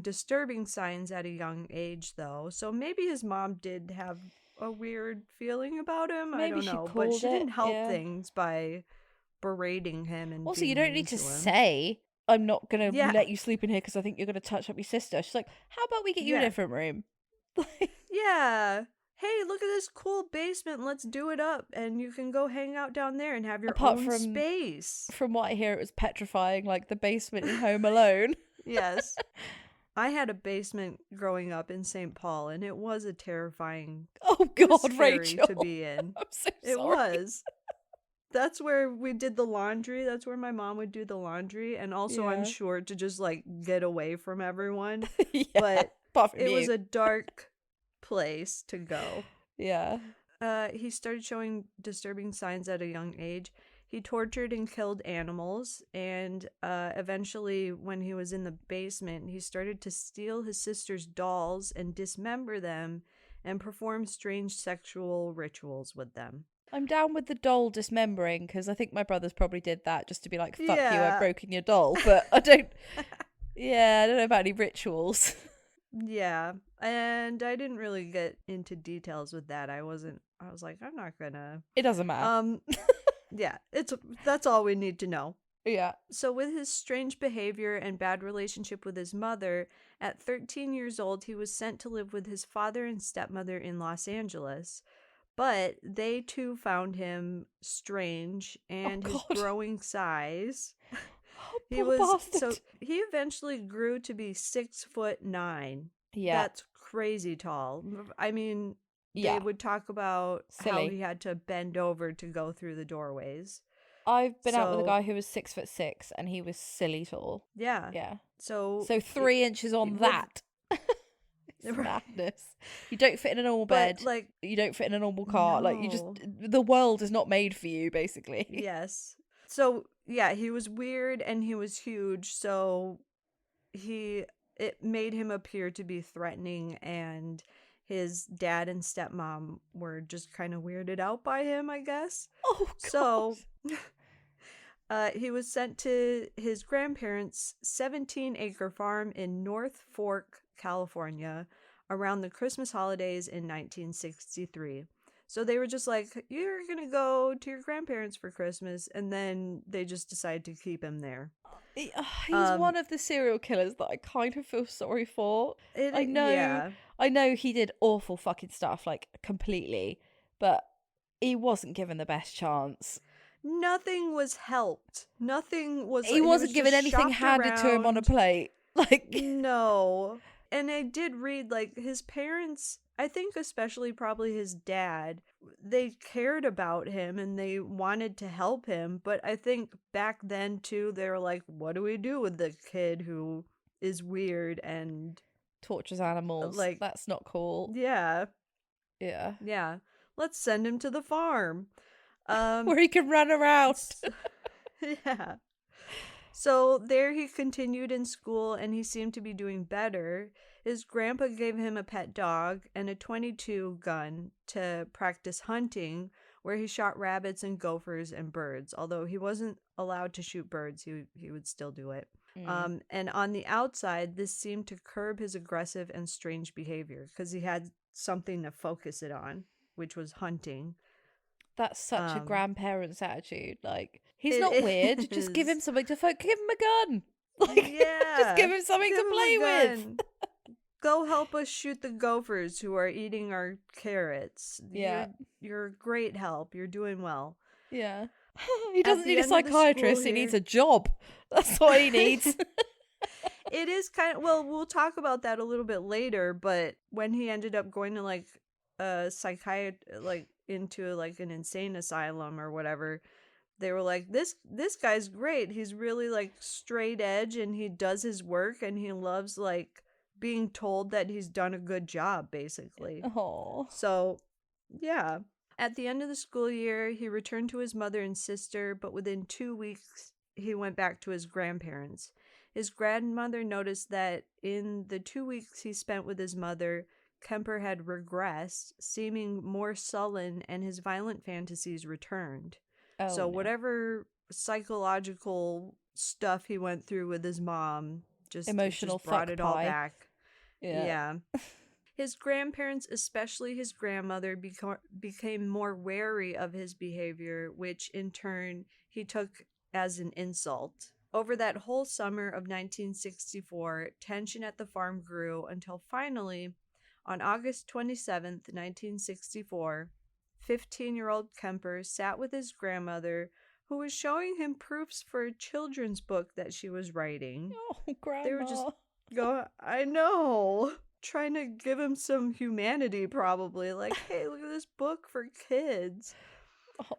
disturbing signs at a young age, though. So maybe his mom did have a weird feeling about him. Maybe I don't know. But she didn't help things by berating him. And also, you don't need to say, I'm not going to let you sleep in here because I think you're going to touch up your sister. She's like, how about we get you a different room? Yeah. Hey, look at this cool basement. Let's do it up. And you can go hang out down there and have your own space. From what I hear, it was petrifying, like the basement in Home Alone. Yes. I had a basement growing up in St. Paul, and it was a terrifying Rachael. to be in. I'm so sorry. It was. That's where we did the laundry. That's where my mom would do the laundry. And also, I'm sure, to just, like, get away from everyone. But it was a dark place to go. Yeah. He started showing disturbing signs at a young age. He tortured and killed animals. And eventually, when he was in the basement, he started to steal his sister's dolls and dismember them and perform strange sexual rituals with them. I'm down with the doll dismembering because I think my brothers probably did that just to be like, fuck you, I've broken your doll. But I don't know about any rituals. Yeah. And I didn't really get into details with that. I was like, I'm not gonna. It doesn't matter. Yeah, that's all we need to know. Yeah. So with his strange behavior and bad relationship with his mother, at 13 years old, he was sent to live with his father and stepmother in Los Angeles. But they too found him strange and his growing size. He eventually grew to be 6'9". Yeah. That's crazy tall. I mean, they would talk about how he had to bend over to go through the doorways. I've been out with a guy who was 6'6" and he was silly tall. Yeah. Yeah. So 3 inches on that. It's madness. You don't fit in a normal bed. Like, you don't fit in a normal car. No. Like the world is not made for you, basically. Yes. So yeah, he was weird and he was huge. So it made him appear to be threatening, and his dad and stepmom were just kind of weirded out by him, I guess. Oh, God. So he was sent to his grandparents' 17-acre farm in North Fork, California, around the Christmas holidays in 1963. So they were just like, you're going to go to your grandparents for Christmas, and then they just decided to keep him there. He's one of the serial killers that I kind of feel sorry for. I know he did awful fucking stuff, like, completely, but he wasn't given the best chance. Nothing was helped. He wasn't given anything handed to him on a plate. Like, no. And I did read, like, his parents, I think especially probably his dad, they cared about him and they wanted to help him. But I think back then, too, they were like, what do we do with the kid who is weird and tortures animals. like, that's not cool. Yeah. Let's send him to the farm. Where he can run around. Yeah. So there he continued in school and he seemed to be doing better. His grandpa gave him a pet dog and a .22 gun to practice hunting, where he shot rabbits and gophers and birds. Although he wasn't allowed to shoot birds, he would still do it. And on the outside, this seemed to curb his aggressive and strange behavior because he had something to focus it on, which was hunting. That's such a grandparent's attitude. Like, he's not weird. Just give him something to give him a gun. Like, just give him something to play with. Go help us shoot the gophers who are eating our carrots. Yeah. You're great help. You're doing well. Yeah. He doesn't need a psychiatrist. He needs a job. That's what he needs. It is kind of, well, we'll talk about that a little bit later, but when he ended up going to like a into like an insane asylum or whatever, they were like, this guy's great. He's really like straight edge and he does his work and he loves like being told that he's done a good job, basically. Oh. So, yeah. At the end of the school year, he returned to his mother and sister, but within 2 weeks, he went back to his grandparents. His grandmother noticed that in the 2 weeks he spent with his mother, Kemper had regressed, seeming more sullen, and his violent fantasies returned. Whatever psychological stuff he went through with his mom just brought it all back. Yeah. His grandparents, especially his grandmother, became more wary of his behavior, which in turn he took as an insult. Over that whole summer of 1964, tension at the farm grew until finally, on August 27th, 1964, 15-year-old Kemper sat with his grandmother, who was showing him proofs for a children's book that she was writing. Oh, Grandma. They were just I know, trying to give him some humanity, probably. Like, hey, look at this book for kids.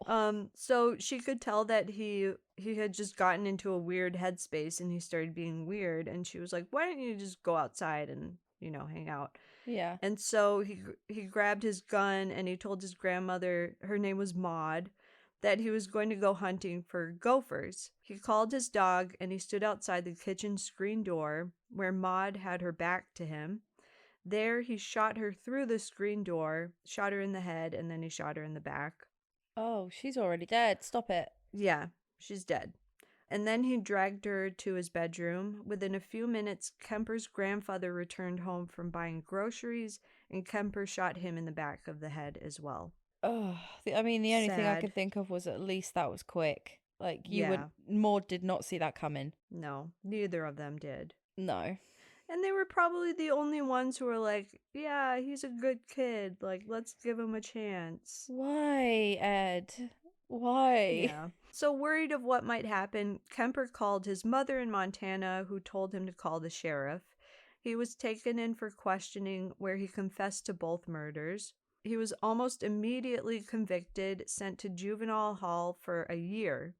Oh. So she could tell that he had just gotten into a weird headspace and he started being weird. And she was like, why don't you just go outside and, hang out? Yeah. And so he grabbed his gun and he told his grandmother, her name was Maud, that he was going to go hunting for gophers. He called his dog and he stood outside the kitchen screen door where Maud had her back to him. There he shot her through the screen door, shot her in the head, and then he shot her in the back. Oh, she's already dead. Stop it. Yeah, she's dead. And then he dragged her to his bedroom. Within a few minutes, Kemper's grandfather returned home from buying groceries, and Kemper shot him in the back of the head as well. Oh, the only thing I could think of was at least that was quick. Like, Maud did not see that coming. No, neither of them did. No. And they were probably the only ones who were like, yeah, he's a good kid. Like, let's give him a chance. Why, Ed? Why? Yeah. So worried of what might happen, Kemper called his mother in Montana, who told him to call the sheriff. He was taken in for questioning, where he confessed to both murders. He was almost immediately convicted, sent to juvenile hall for a year.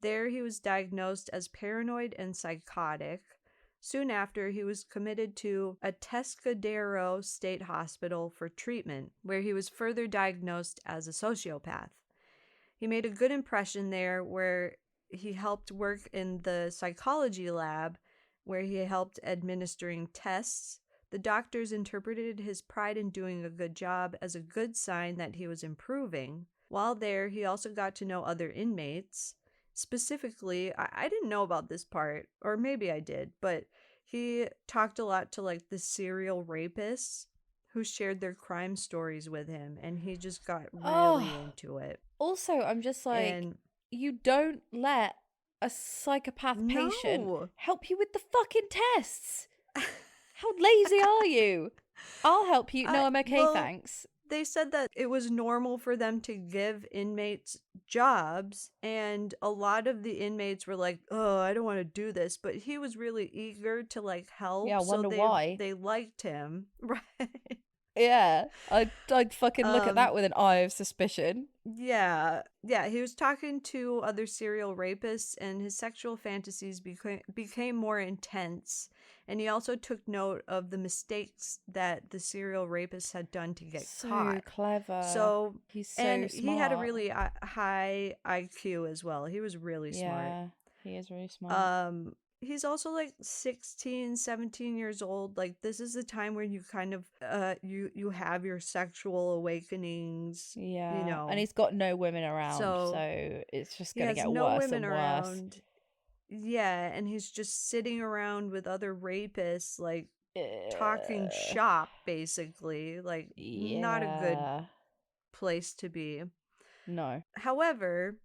There he was diagnosed as paranoid and psychotic. Soon after, he was committed to a Atascadero State Hospital for treatment, where he was further diagnosed as a sociopath. He made a good impression there, where he helped work in the psychology lab, where he helped administering tests. The doctors interpreted his pride in doing a good job as a good sign that he was improving. While there, he also got to know other inmates. Specifically, I didn't know about this part, or maybe I did, but he talked a lot to like the serial rapists who shared their crime stories with him, and he just got really into it. Also, I'm just like, you don't let a psychopath patient help you with the fucking tests. How lazy are you? I'll help you. No, I'm okay, thanks. They said that it was normal for them to give inmates jobs, and a lot of the inmates were like, "Oh, I don't want to do this," but he was really eager to like help, Yeah, I so wonder why. they liked him, right? Yeah, I'd fucking look at Um, that with an eye of suspicion. yeah, yeah. He was talking to other serial rapists, and his sexual fantasies became more intense. And he also took note of the mistakes that the serial rapists had done to get So caught. clever. So, He's and so he had a smart. really high IQ as well. He was really smart. Yeah, he is really smart. Um, he's also like 16, 17 years old. Like this is the time where you kind of you have your sexual awakenings, you Yeah, and know. he's got no women around, So, so it's just he gonna has get no worse women and worse. around. Yeah, and he's just sitting around with other rapists, like talking Uh, shop, basically. Like, not a good yeah. place to be. No. However,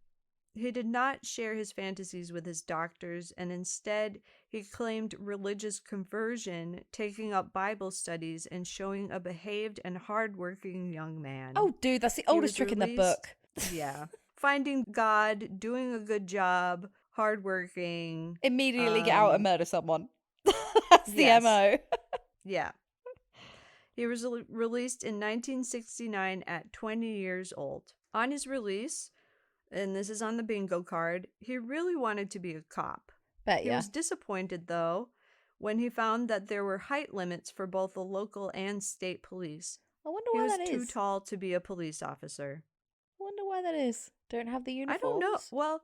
he did not share his fantasies with his doctors, and instead, he claimed religious conversion, taking up Bible studies, and showing a behaved and hardworking young man. Oh, dude, that's the He oldest was trick in the released, book. yeah, finding God, doing a good job, hardworking. Immediately get out and murder someone. That's the Yes, MO. yeah. He was released in 1969 at 20 years old. On his release, and this is on the bingo card, he really wanted to be a cop. Bet He ya. was disappointed, though, when he found that there were height limits for both the local and state police. I wonder He why was that too is. tall to be a police officer. I wonder why that is. Don't have the I don't know. uniforms? Well,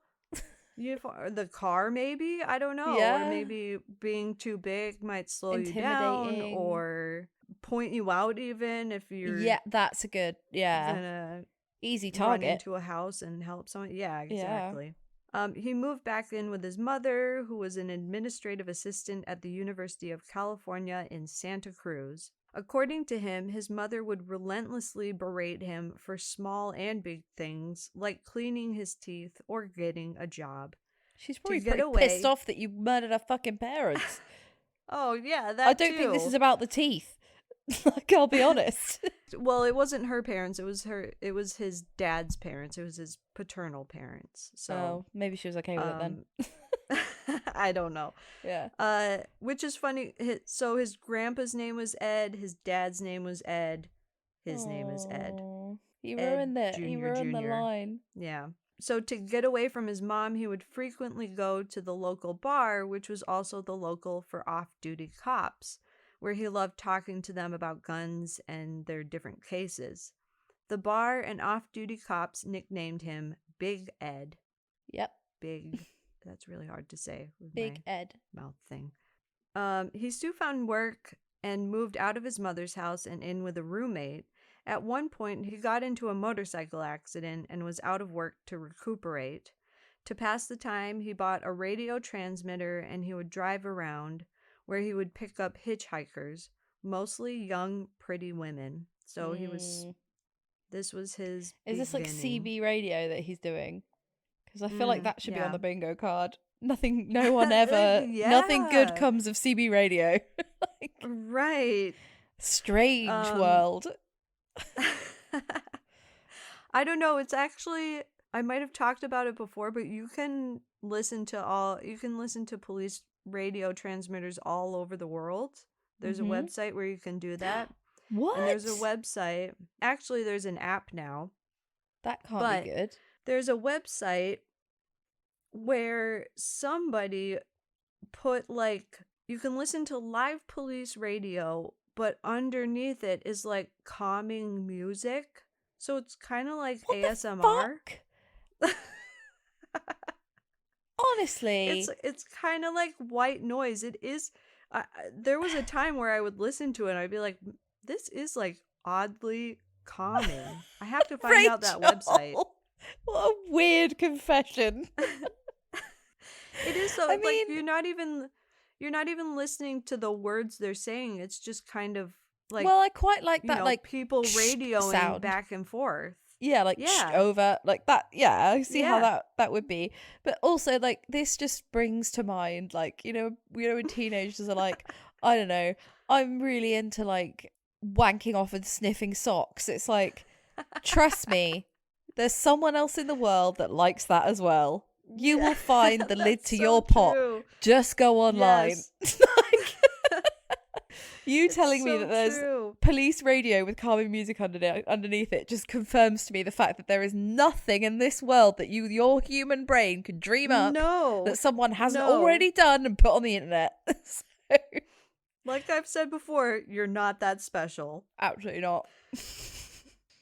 the car, maybe? I don't know. Or Yeah. maybe being too big might slow you down, Intimidating. or point you out even if you're Yeah, that's a good. Yeah. gonna Easy run target. into a house and help someone. Yeah, Yeah. exactly. He moved back in with his mother, who was an administrative assistant at the University of California in Santa Cruz. According to him, his mother would relentlessly berate him for small and big things, like cleaning his teeth or getting a job. She's To probably get pretty pissed away. off that you murdered her fucking parents. Oh, yeah, I that don't think this is too. about the teeth. Like, I'll be honest. Well, it wasn't her parents, it was his dad's parents. It was his paternal parents. So, Oh, maybe she was okay with it then. I don't know. Yeah. Which is funny. So his grandpa's name was Ed, his dad's name was Ed, his name is Ed. Aw. He Ed ruined it. He Jr. ruined the Jr. line. Yeah. So to get away from his mom, he would frequently go to the local bar, which was also the local for off-duty cops, where he loved talking to them about guns and their different cases. The bar and off-duty cops nicknamed him Big Ed. Yep. Big. That's really hard to say with Big my Ed. mouth thing. He soon found work and moved out of his mother's house and in with a roommate. At one point, he got into a motorcycle accident and was out of work to recuperate. To pass the time, he bought a radio transmitter and he would drive around, where he would pick up hitchhikers, mostly young, pretty women. So this was his Is this like beginning. CB radio that he's doing? Because I feel like that should be on Yeah. the bingo card. No one ever, nothing good Yeah. comes of CB radio. Like, Right. strange world. I don't know. It's actually, I might have talked about it before, but you can listen to police radio transmitters all over the world. There's a website where you can do that. What? And there's a website. Actually, there's an app now. That can't be good. There's a website where somebody put like, you can listen to live police radio, but underneath it is like calming music. So it's kind of like What ASMR. the fuck? Honestly. It's kind of like white noise. It is. There was a time where I would listen to it and I'd be like, this is like oddly calming. I have to find out that website. What a weird confession. It is so. I Like mean- you're not even listening to the words they're saying. It's just kind of like, Well, I quite like you that, know, like people radioing sound. back and forth. Yeah, like Yeah. over, like that. Yeah, I see how Yeah. that would be. But also, like, this just brings to mind, like, when teenagers are like, I don't know, I'm really into like wanking off and sniffing socks. It's like, trust me, there's someone else in the world that likes that as well. You will find the lid to your pot. True. Just go online. Yes. You telling me so that there's true. police radio with calming music underneath it just confirms to me the fact that there is nothing in this world that your human brain could dream up that someone hasn't already done and put on the internet. So, like I've said before, you're not that special. absolutely not.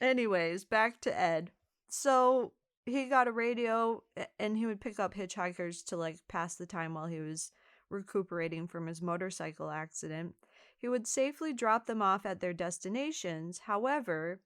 Anyways, back to Ed. So he got a radio and he would pick up hitchhikers to like pass the time while he was recuperating from his motorcycle accident. He would safely drop them off at their destinations. However,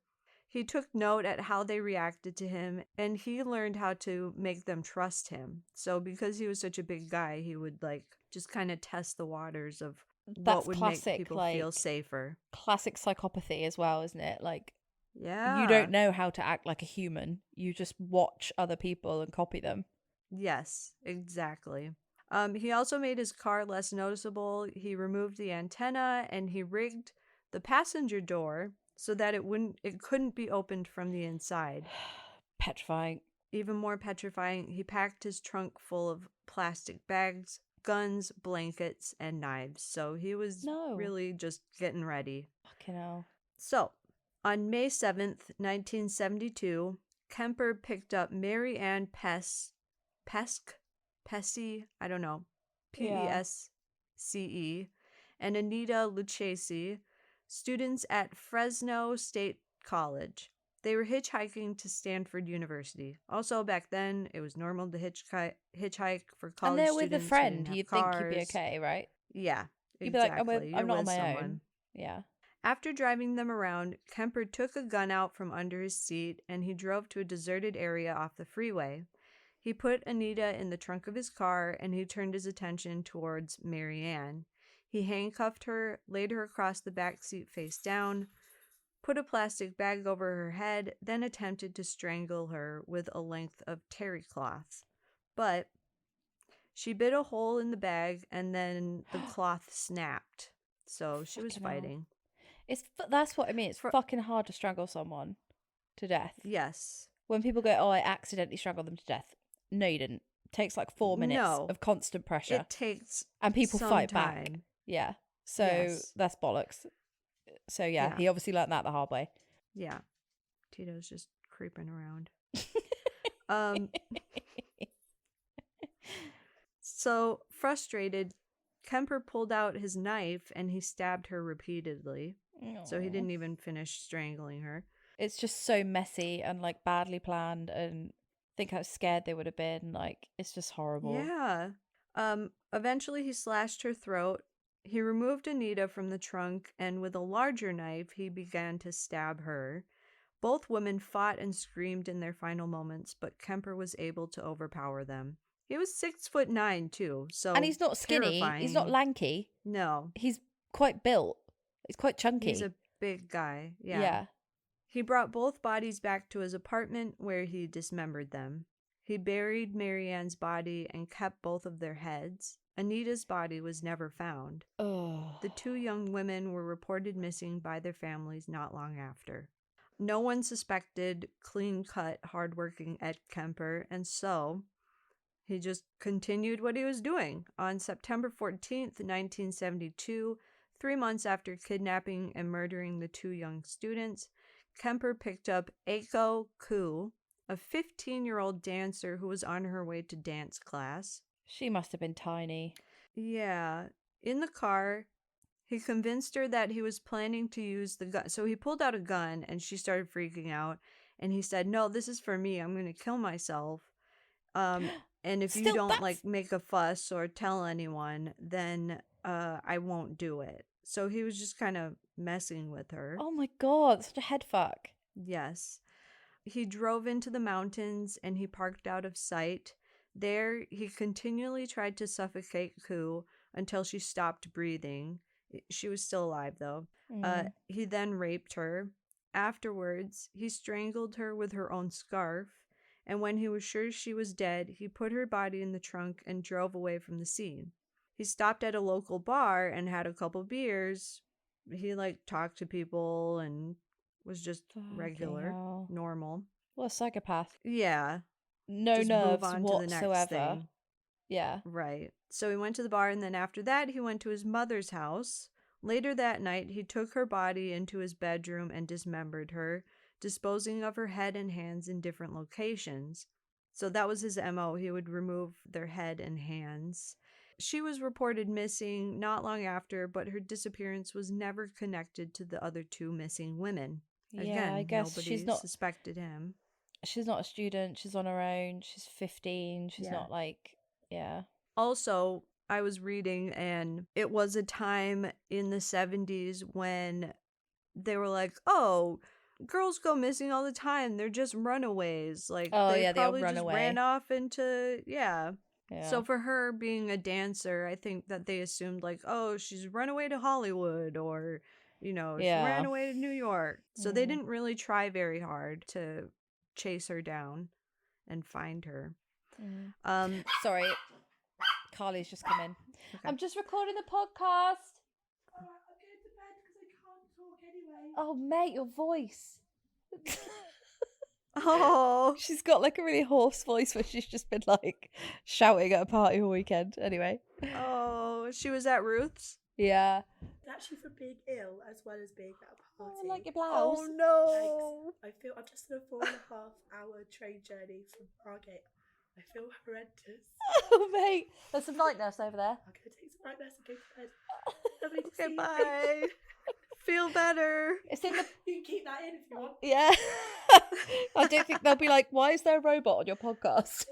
he took note at how they reacted to him, and he learned how to make them trust him. So because he was such a big guy, he would like just kind of test the waters of what would make people feel safer. Classic psychopathy as well, isn't it? Like, yeah, you don't know how to act like a human. You just watch other people and copy them. Yes, exactly. He also made his car less noticeable. He removed the antenna and he rigged the passenger door so that it couldn't be opened from the inside. Petrifying. Even more petrifying, he packed his trunk full of plastic bags, guns, blankets, and knives. So he was really just getting ready. Fucking hell. So, on May 7th, 1972, Kemper picked up Mary Ann Pesce, I don't know, Pesce, and Anita Lucchese, students at Fresno State College. They were hitchhiking to Stanford University. Also, back then, it was normal to hitchhike for college students. And they're with a friend. You'd think you'd be okay, right? Yeah, You'd be like, I'm not on my own. Yeah. After driving them around, Kemper took a gun out from under his seat and he drove to a deserted area off the freeway. He put Anita in the trunk of his car and he turned his attention towards Mary Ann. He handcuffed her, laid her across the back seat face down, put a plastic bag over her head, then attempted to strangle her with a length of terry cloth. But she bit a hole in the bag and then the cloth snapped. So she was fighting. That's what I mean. It's fucking hard to strangle someone to death. Yes. When people go, I accidentally strangled them to death. No, you didn't. It takes like 4 minutes of constant pressure. It takes and people fight time. back. Yeah. So that's bollocks. So yeah, he obviously learned that the hard way. Yeah. Tito's just creeping around. So frustrated, Kemper pulled out his knife and he stabbed her repeatedly. Aww. So he didn't even finish strangling her. It's just so messy and like badly planned, and think how scared they would have been. Like, it's just horrible. Yeah. Eventually he slashed her throat. He removed Anita from the trunk and with a larger knife he began to stab her. Both women fought and screamed in their final moments, but Kemper was able to overpower them. He was 6'9" too, so and he's not skinny. Terrifying. He's not lanky. No, he's quite built. He's quite chunky. He's a big guy. Yeah. He brought both bodies back to his apartment where he dismembered them. He buried Mary Ann's body and kept both of their heads. Anita's body was never found. The two young women were reported missing by their families not long after. No one suspected clean-cut, hardworking Ed Kemper, and so he just continued what he was doing. On September 14th, 1972, 3 months after kidnapping and murdering the two young students, Kemper picked up Aiko Koo, a 15-year-old dancer who was on her way to dance class. She must have been tiny. Yeah. In the car, he convinced her that he was planning to use the gun. So he pulled out a gun and she started freaking out. And he said, "No, this is for me. I'm going to kill myself. And if you don't like make a fuss or tell anyone, then I won't do it." So he was just kind of messing with her. Oh my God, such a head fuck. Yes. He drove into the mountains and he parked out of sight. There, he continually tried to suffocate Koo until she stopped breathing. She was still alive, though. He then raped her. Afterwards, he strangled her with her own scarf. And when he was sure she was dead, he put her body in the trunk and drove away from the scene. He stopped at a local bar and had a couple beers, he like talked to people and was just Fucking regular, hell. normal. What a psychopath. Yeah. No Just move nerves on to the next whatsoever. thing. Yeah. Right. So he went to the bar, and then after that, he went to his mother's house. Later that night, he took her body into his bedroom and dismembered her, disposing of her head and hands in different locations. So that was his MO. He would remove their head and hands. She was reported missing not long after, but her disappearance was never connected to the other two missing women. Yeah, Again, I guess nobody suspected him. she's not a student. She's on her own. She's 15. She's Yeah. not like, yeah. Also, I was reading, and it was a time in the 70s when they were like, oh, girls go missing all the time. They're just runaways. Like, Oh, they yeah, they all probably run just away. ran off into, yeah. Yeah. So for her being a dancer, I think that they assumed, like, oh, she's run away to Hollywood, or, you know, she Yeah. ran away to New York. So they didn't really try very hard to chase her down and find her. Sorry, Carly's just come in. Okay. I'm just recording the podcast. I'm going to bed because I can't talk anyway. Oh, mate, your voice. Oh, She's got like a really hoarse voice where she's just been like shouting at a party all weekend. Anyway. oh, she was at Ruth's? Yeah. It's actually for being ill as well as being at a party. I like your blouse. Oh, no. Thanks. I'm just on a 4.5-hour train journey from Margate. I feel horrendous. Oh, mate. There's some night nurse over there. I'm going to take some night nurse and go to bed. Lovely to see Okay, you. bye. Feel better. It's in the... You can keep that in if you want. Yeah. I don't think they'll be like, why is there a robot on your podcast?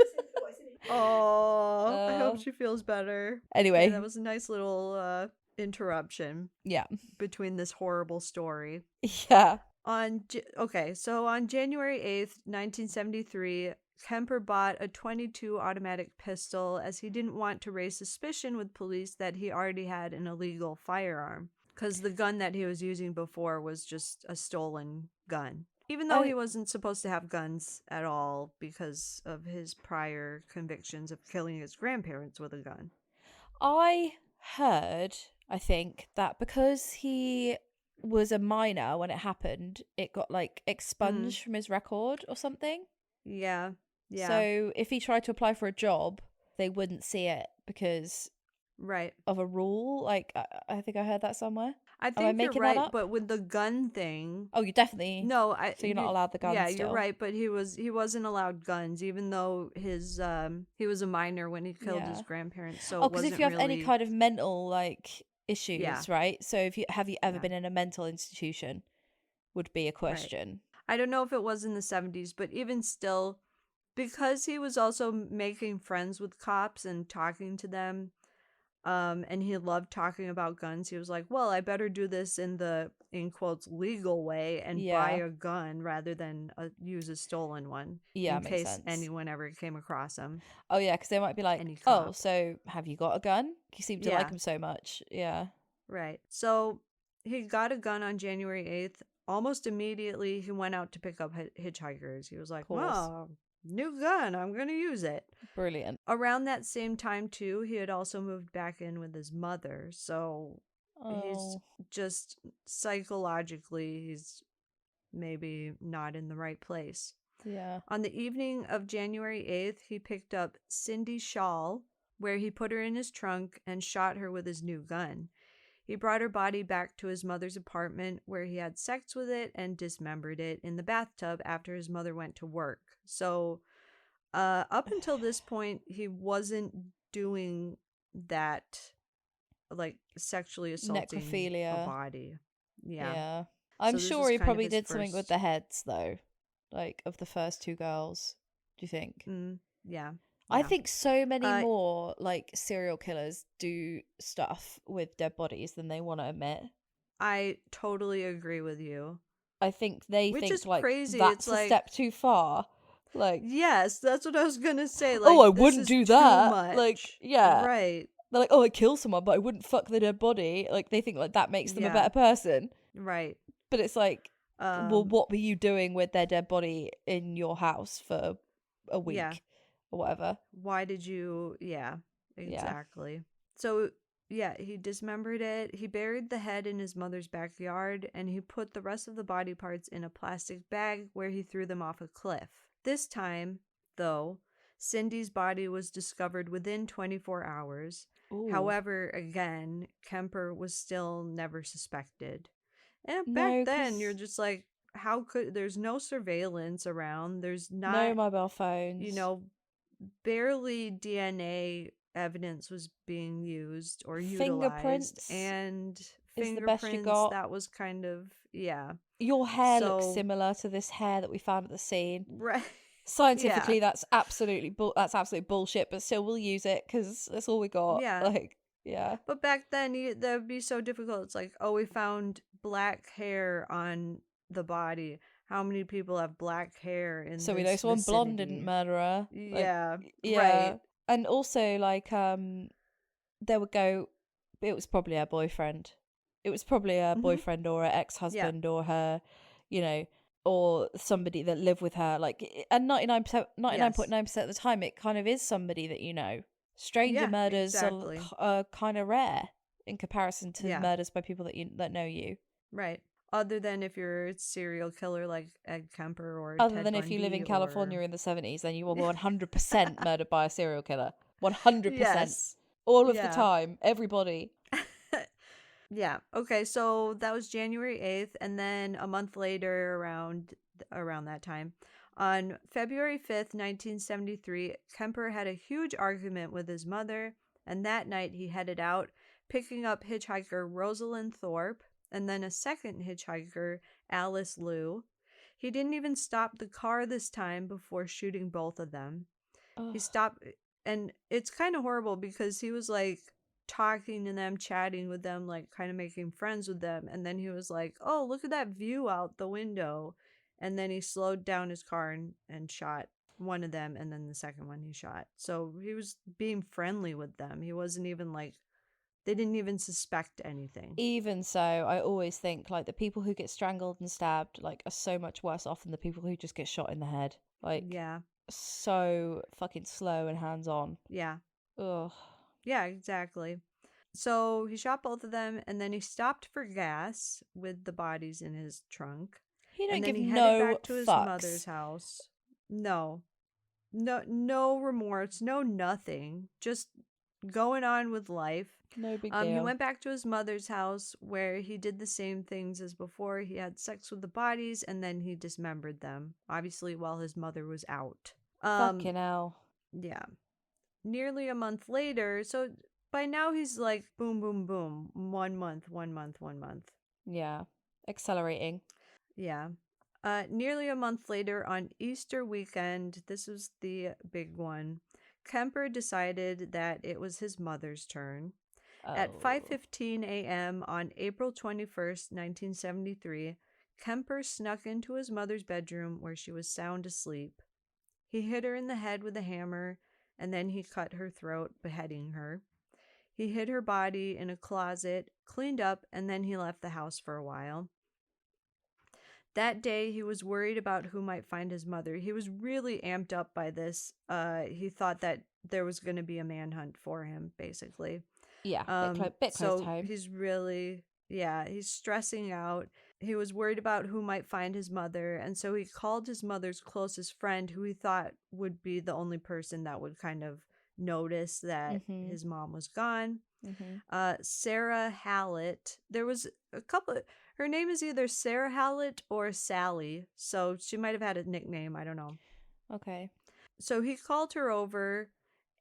Oh, I hope she feels better. Anyway. Okay, that was a nice little interruption Yeah. between this horrible story. Yeah. So on January 8th, 1973, Kemper bought a .22 automatic pistol as he didn't want to raise suspicion with police that he already had an illegal firearm, because the gun that he was using before was just a stolen gun. Even though he wasn't supposed to have guns at all because of his prior convictions of killing his grandparents with a gun. I heard, I think, that because he was a minor when it happened, it got like expunged from his record or something. Yeah. Yeah. So if he tried to apply for a job, they wouldn't see it because of a rule. Like, I think I heard that somewhere. I think you're right, but with the gun thing... Oh, you definitely... No, So you're not allowed the guns Yeah, still. you're right, but he wasn't allowed guns, even though he was a minor when he killed his grandparents, so because if you have any kind of mental, like, issues, right? So have you ever been in a mental institution would be a question. Right. I don't know if it was in the 70s, but even still, because he was also making friends with cops and talking to them, and he loved talking about guns, he was like, well, I better do this in the, in quotes, legal way and buy a gun rather than use a stolen one in case sense. anyone ever came across him. Oh, yeah, because they might be like, oh, so have you got a gun? You seem to like him so much. Yeah. Right. So he got a gun on January 8th. Almost immediately, he went out to pick up hitchhikers. He was like, wow, new gun, I'm going to use it. Brilliant. Around that same time, too, he had also moved back in with his mother. So he's just psychologically, he's maybe not in the right place. Yeah. On the evening of January 8th, he picked up Cindy Shaw, where he put her in his trunk and shot her with his new gun. He brought her body back to his mother's apartment, where he had sex with it and dismembered it in the bathtub after his mother went to work. So up until this point, he wasn't doing that, like, sexually assaulting necrophilia. a body. Yeah. I'm sure he probably did something with the heads, though, like, of the first two girls. Do you think? Yeah. I think so many more, like, serial killers do stuff with dead bodies than they want to admit. I totally agree with you. I think they Which think, is like, crazy. that's it's a like, step too far. Like, yes, that's what I was going to say. Like, oh, I this wouldn't is do too that. much. Like, yeah. Right. They're like, oh, I kill someone, but I wouldn't fuck the dead body. Like, they think, like, that makes them a better person. Right. But it's like, well, what were you doing with their dead body in your house for a week or whatever? Why did you? Yeah, exactly. So Yeah, he dismembered it. He buried the head in his mother's backyard, and he put the rest of the body parts in a plastic bag where he threw them off a cliff. This time, though, Cindy's body was discovered within 24 hours. Ooh. However, again, Kemper was still never suspected. And back No, then, you're 'cause just like, how could, there's no surveillance around. There's no not, mobile phones. Barely DNA evidence was being used or utilized, Fingerprints and is the best you fingerprints, got. that was kind of, yeah. Your hair looks So, similar to this hair that we found at the scene. right. Scientifically, Yeah. that's absolutely bullshit, but still we'll use it because that's all we got. Yeah. Like, yeah. But back then, that would be so difficult. It's like, oh, we found black hair on the body. How many people have black hair in So this we know someone blonde vicinity? didn't murder her. Yeah, Yeah. right. And also, like, there would go, it was probably her boyfriend. It was probably her boyfriend or her ex-husband or her, or somebody that lived with her. Like, and 99.9% of the time, it kind of is somebody that you know. Stranger murders exactly. are kind of rare in comparison to Yeah. murders by people that know you. Right. Other than if you're a serial killer like Ed Kemper or Other Ted than if you live in Bundy California or... in the 70s, then you were 100% murdered by a serial killer. 100%. Yes. All of the time. Everybody. Yeah. Okay, so that was January 8th, and then a month later, around that time, on February 5th, 1973, Kemper had a huge argument with his mother, and that night he headed out, picking up hitchhiker Rosalind Thorpe, and then a second hitchhiker, Alice Liu. He didn't even stop the car this time before shooting both of them. Ugh. He stopped, and it's kind of horrible because he was like talking to them, chatting with them, like kind of making friends with them, and then he was like, oh, look at that view out the window, and then he slowed down his car and shot one of them, and then the second one he shot. So he was being friendly with them. He wasn't even like, they didn't even suspect anything. Even so, I always think like the people who get strangled and stabbed like are so much worse off than the people who just get shot in the head. Like, Yeah. So fucking slow and hands-on. Yeah. Ugh. Yeah, exactly. So he shot both of them, and then he stopped for gas with the bodies in his trunk. He don't And then give he no headed back to his fucks. mother's house. No remorse, no nothing. Just going on with life. No big deal. He went back to his mother's house where he did the same things as before. He had sex with the bodies, and then he dismembered them, obviously while his mother was out. Fucking hell. Yeah. Nearly a month later, so by now he's like boom, boom, boom. 1 month, 1 month, 1 month. Yeah. Accelerating. Yeah. Nearly a month later, on Easter weekend, this was the big one, Kemper decided that it was his mother's turn. Oh. At 5:15 a.m. on April 21st, 1973, Kemper snuck into his mother's bedroom where she was sound asleep. He hit her in the head with a hammer, and then he cut her throat, beheading her. He hid her body in a closet, cleaned up, and then he left the house for a while. That day, he was worried about who might find his mother. He was really amped up by this. He thought that there was going to be a manhunt for him, basically. Yeah, bit close to home. He's really, he's stressing out. He was worried about who might find his mother, and so he called his mother's closest friend, who he thought would be the only person that would kind of notice that his mom was gone. Sarah Hallett. There was a couple. Her name is either Sarah Hallett or Sally, so she might have had a nickname. I don't know. Okay. So he called her over,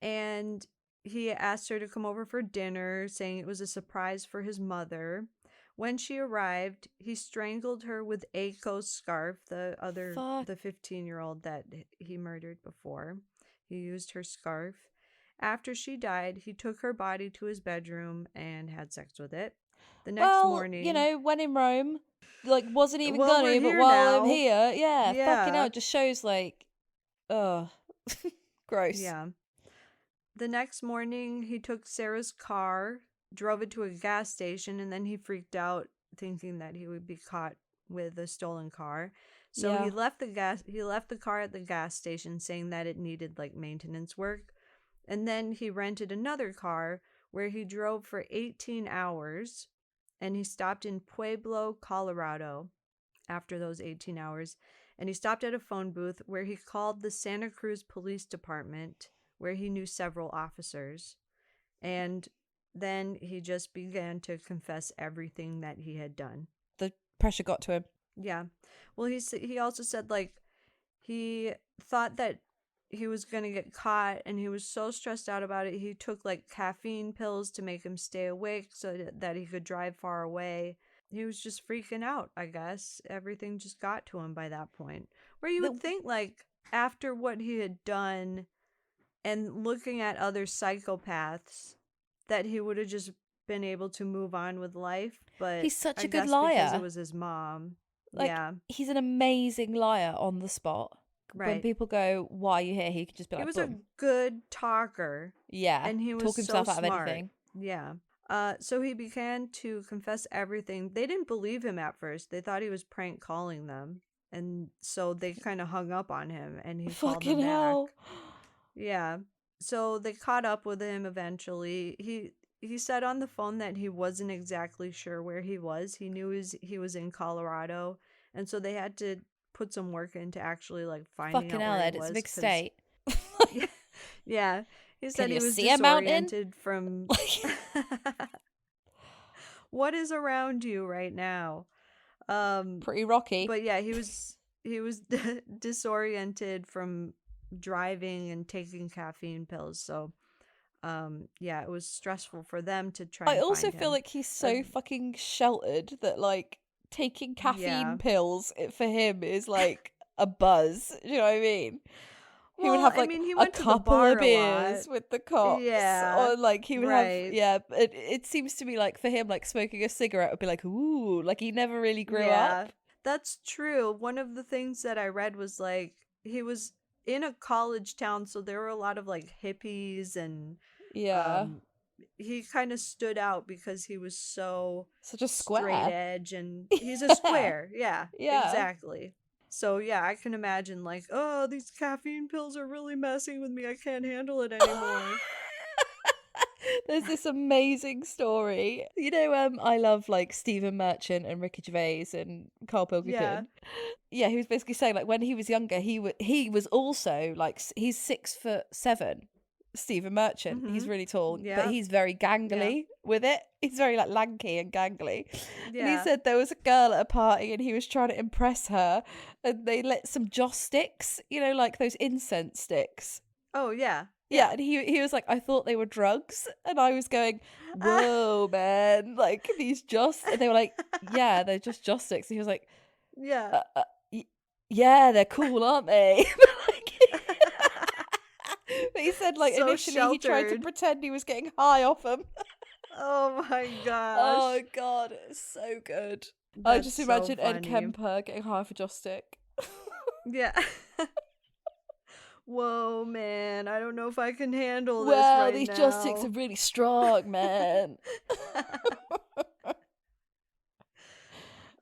and he asked her to come over for dinner, saying it was a surprise for his mother. When she arrived, he strangled her with Aiko's scarf, the 15-year-old that he murdered before. He used her scarf. After she died, he took her body to his bedroom and had sex with it. The next morning... when in Rome, like, wasn't even well, gonna, but while I'm here, fucking hell, it just shows, like, ugh, gross. Yeah. The next morning, he took Sarah's car, drove it to a gas station, and then he freaked out, thinking that he would be caught with a stolen car. So he left the car at the gas station, saying that it needed like maintenance work. And then he rented another car, where he drove for 18 hours, and he stopped in Pueblo, Colorado after those 18 hours. And he stopped at a phone booth where he called the Santa Cruz Police Department, where he knew several officers. And then he just began to confess everything that he had done. The pressure got to him. Yeah. Well, he also said, like, he thought that he was going to get caught, and he was so stressed out about it. He took, like, caffeine pills to make him stay awake so that he could drive far away. He was just freaking out, I guess. Everything just got to him by that point. Where you would think, like, after what he had done and looking at other psychopaths, that he would have just been able to move on with life. But he's such I a good guess liar. because it was his mom. Like, yeah. He's an amazing liar on the spot. Right. When people go, why are you here? He could just be like, he was boom. a good talker. Yeah. And he was talk himself so out smart. of anything. Yeah. So he began to confess everything. They didn't believe him at first. They thought he was prank calling them. And so they kind of hung up on him, and he called them Fucking hell. back. Yeah. So they caught up with him eventually. He said on the phone that he wasn't exactly sure where he was. He knew he was in Colorado, and so they had to put some work into actually, like, finding Fucking out hell, where Ed. he was. It's a big state. Yeah. He said Can he you was see a mountain? disoriented from what is around you right now. Pretty rocky. But yeah, he was disoriented from driving and taking caffeine pills. So yeah, it was stressful for them to try. I also find feel him. like he's so fucking sheltered that, like, taking caffeine pills for him is like a buzz. Do you know what I mean? He would have, like, he a went to the couple bar of a beers lot. with the cops. Yeah, Or, like, he would right. have, yeah. It seems to me like for him, like, smoking a cigarette would be like, ooh, like he never really grew up. That's true. One of the things that I read was, like, he was in a college town, so there were a lot of, like, hippies, and he kind of stood out because he was such a square, straight edge, and he's a square. Yeah, exactly. So yeah, I can imagine, like, oh, these caffeine pills are really messing with me. I can't handle it anymore. There's this amazing story. You know, I love, like, Stephen Merchant and Ricky Gervais and Carl Pilkington. Yeah, he was basically saying, like, when he was younger, he was also, like, he's 6'7", Stephen Merchant. Mm-hmm. He's really tall, but he's very gangly with it. He's very, like, lanky and gangly. Yeah. And he said there was a girl at a party and he was trying to impress her, and they lit some joss sticks, you know, like those incense sticks. Oh, yeah. Yeah, and he was like, I thought they were drugs, and I was going, whoa, man, like, these joss, and they were like, yeah, they're just joss sticks. And he was like, yeah, they're cool, aren't they? But he said, like, so initially sheltered. He tried to pretend he was getting high off them. Oh my gosh. Oh god, it's so good. I just imagine Ed Kemper getting high off a joss stick. Yeah. Whoa, man, I don't know if I can handle this Well, these joss sticks are really strong, man.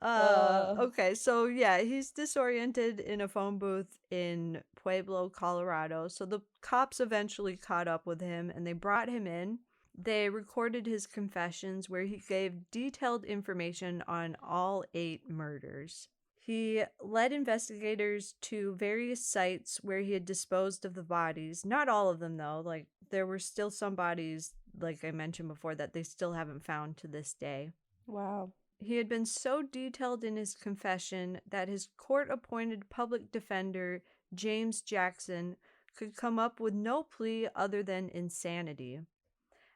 Okay, so yeah, he's disoriented in a phone booth in Pueblo, Colorado. So the cops eventually caught up with him, and they brought him in. They recorded his confessions, where he gave detailed information on all 8 murders. He led investigators to various sites where he had disposed of the bodies. Not all of them, though. Like, there were still some bodies, like I mentioned before, that they still haven't found to this day. Wow. He had been so detailed in his confession that his court-appointed public defender, James Jackson, could come up with no plea other than insanity.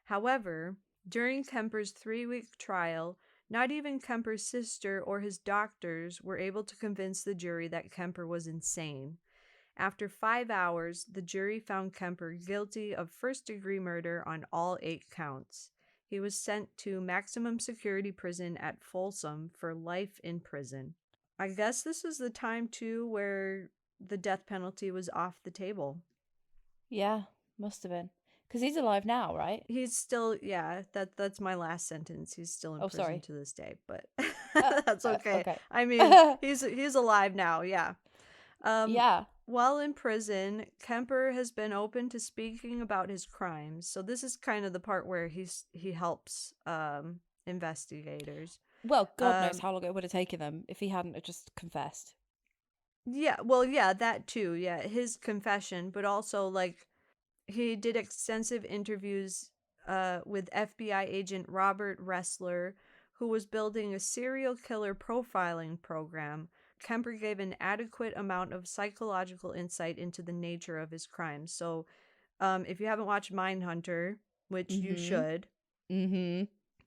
However, during Kemper's 3-week trial, not even Kemper's sister or his doctors were able to convince the jury that Kemper was insane. After 5 hours, the jury found Kemper guilty of first-degree murder on all 8 counts. He was sent to maximum security prison at Folsom for life in prison. I guess this is the time, too, where the death penalty was off the table. Yeah, must have been. Because he's alive now, right? He's still, yeah, that's my last sentence. He's still in prison to this day, but that's okay. I mean, he's alive now, yeah. Yeah. while in prison, Kemper has been open to speaking about his crimes. So this is kind of the part where he helps investigators. Well, God knows Um, how long it would have taken them if he hadn't have just confessed. yeah, well, yeah, that too. Yeah, his confession, but also like he did extensive interviews with FBI agent Robert Ressler, who was building a serial killer profiling program. Kemper gave an adequate amount of psychological insight into the nature of his crimes. So, if you haven't watched Mindhunter, which you Mm-hmm. should, Mm-hmm.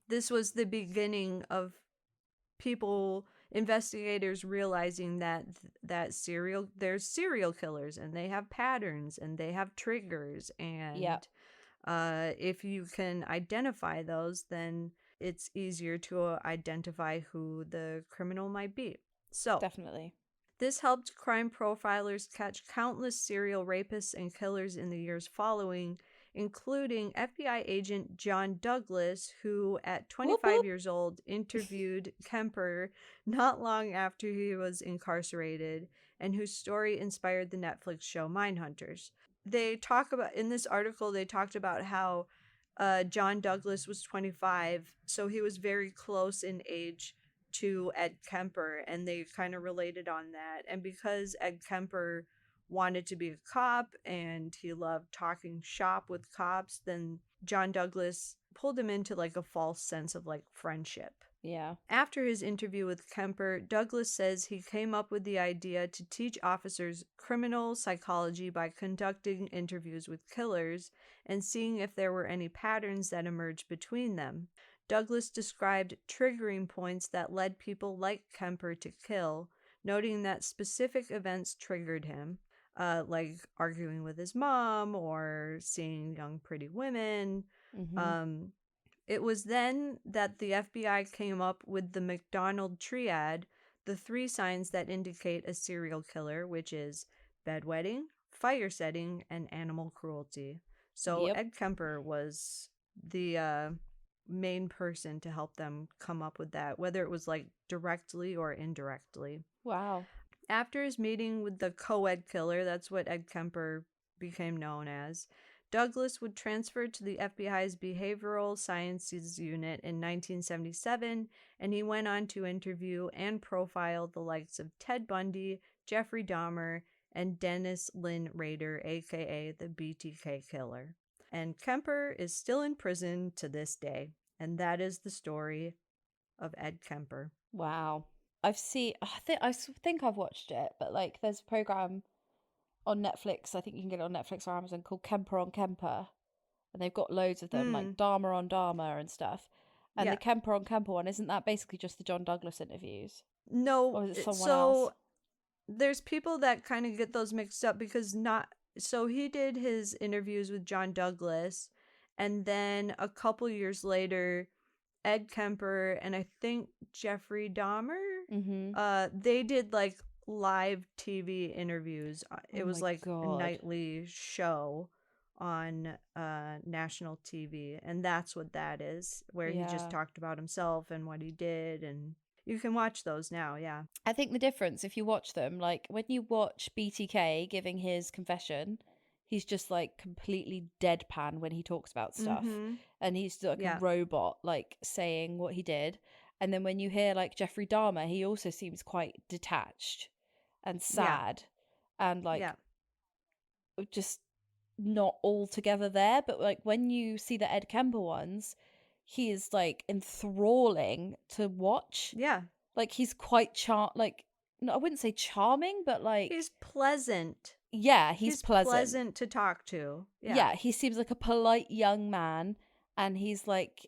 this was the beginning of people, investigators realizing that there's serial killers and they have patterns and they have triggers, Yeah, and if you can identify those, then it's easier to identify who the criminal might be. So definitely. this helped crime profilers catch countless serial rapists and killers in the years following, including FBI agent John Douglas, who at Whoop 25 whoop. years old interviewed Kemper not long after he was incarcerated, and whose story inspired the Netflix show Mindhunters. They talk about, in this article, they talked about how John Douglas was 25, so he was very close in age to Ed Kemper, and they kind of related on that. And because Ed Kemper wanted to be a cop and he loved talking shop with cops, then John Douglas pulled him into like a false sense of like friendship. Yeah. After his interview with Kemper, Douglas says he came up with the idea to teach officers criminal psychology by conducting interviews with killers and seeing if there were any patterns that emerged between them. Douglas described triggering points that led people like Kemper to kill, noting that specific events triggered him, like arguing with his mom or seeing young pretty women. Mm-hmm. It was then that the FBI came up with the McDonald triad, the three signs that indicate a serial killer, which is bedwetting, fire setting, and animal cruelty. So Yep. Ed Kemper was the main person to help them come up with that, whether it was like directly or indirectly. Wow. After his meeting with the co-ed killer, that's what Ed Kemper became known as, Douglas would transfer to the FBI's Behavioral Sciences Unit in 1977, and he went on to interview and profile the likes of Ted Bundy, Jeffrey Dahmer, and Dennis Lynn Rader, aka the BTK killer. And Kemper is still in prison to this day, and that is the story of Ed Kemper. Wow. I think I've watched it, but like there's a program on Netflix, I think you can get it on Netflix or Amazon, called Kemper on Kemper. And they've got loads of them, like Dharma on Dharma and stuff. And the Yeah. Kemper on Kemper one, isn't that basically just the John Douglas interviews? No, Or is it someone so else? there's people that kind of get those mixed up because not so he did his interviews with John Douglas, and then a couple years later Ed Kemper and I think Jeffrey Dahmer Mm-hmm. they did like live TV interviews. Oh It was my like a God. nightly show on national TV, and that's what that is, where he just Yeah. talked about himself and what he did, and you can watch those now. Yeah. I think the difference, if you watch them, like when you watch BTK giving his confession, he's just like completely deadpan when he talks about stuff. Mhm. And he's like a Yeah. robot, like saying what he did. And then when you hear like Jeffrey Dahmer, he also seems quite detached and Yeah. sad and like Yeah. just not all together there. But like when you see the Ed Kemper ones, he is like enthralling to watch. Yeah. Like he's quite like no, I wouldn't say charming, but like He's pleasant. yeah, he's pleasant. To talk to. Yeah. Yeah, he seems like a polite young man, and he's like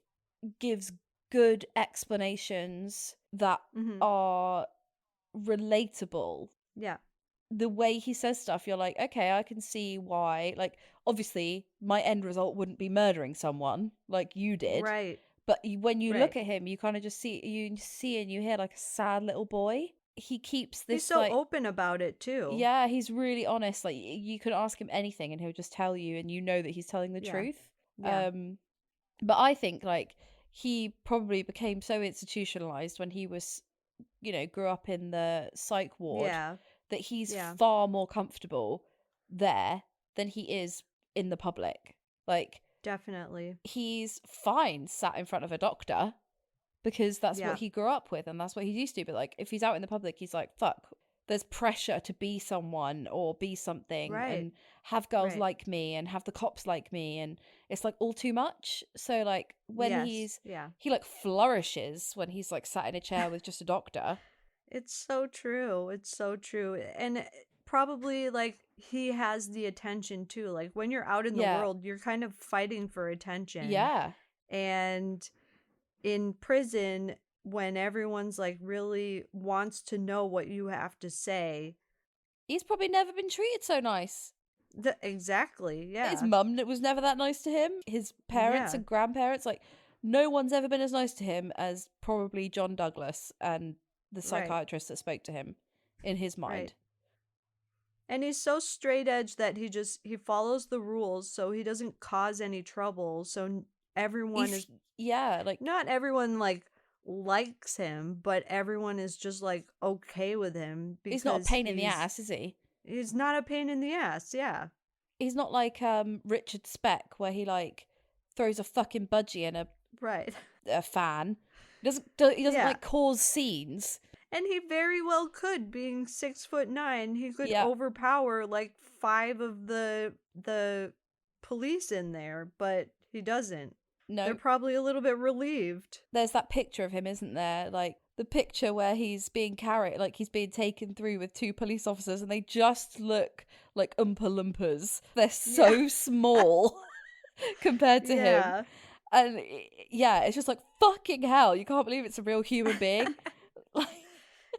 gives good explanations that Mhm. are relatable. Yeah. The way he says stuff, you're like, okay, I can see why. Like, obviously, my end result wouldn't be murdering someone like you did. Right. But when you look Right. at him, you kind of just see and you hear like a sad little boy. He keeps this He's so like, open about it too. yeah, he's really honest. Like you could ask him anything and he'll just tell you, and you know that he's telling the Yeah. truth. Yeah. But I think like he probably became so institutionalized when he was, grew up in the psych ward Yeah. that he's far more comfortable there than he is in the public. Like, definitely. He's fine sat in front of a doctor because that's what he grew up with and that's what he's used to. But like, if he's out in the public, he's like, fuck, there's pressure to be someone or be something and have girls like me and have the cops like me, and it's like all too much. So like when he like flourishes when he's like sat in a chair with just a doctor. It's so true. It's so true. And probably like he has the attention too. Like when you're out in the world, you're kind of fighting for attention. Yeah. And in prison, when everyone's like really wants to know what you have to say, he's probably never been treated so nice. Exactly. Yeah. His mum was never that nice to him. His parents and grandparents, like no one's ever been as nice to him as probably John Douglas and the psychiatrist that spoke to him in his mind. Right. And he's so straight edge that he follows the rules so he doesn't cause any trouble. So everyone not everyone like likes him, but everyone is just like okay with him because he's not a pain in the ass, is he? He's not a pain in the ass. Yeah. He's not like Richard Speck where he like throws a fucking budgie in a fan. He doesn't like cause scenes. And he very well could, being 6'9", he could overpower like 5 of the police in there, but he doesn't. No. They're probably a little bit relieved. There's that picture of him, isn't there? Like the picture where he's being carried, like he's being taken through with 2 police officers and they just look like Oompa Loompas. They're so small compared to him. And it's just like, fucking hell, you can't believe it's a real human being.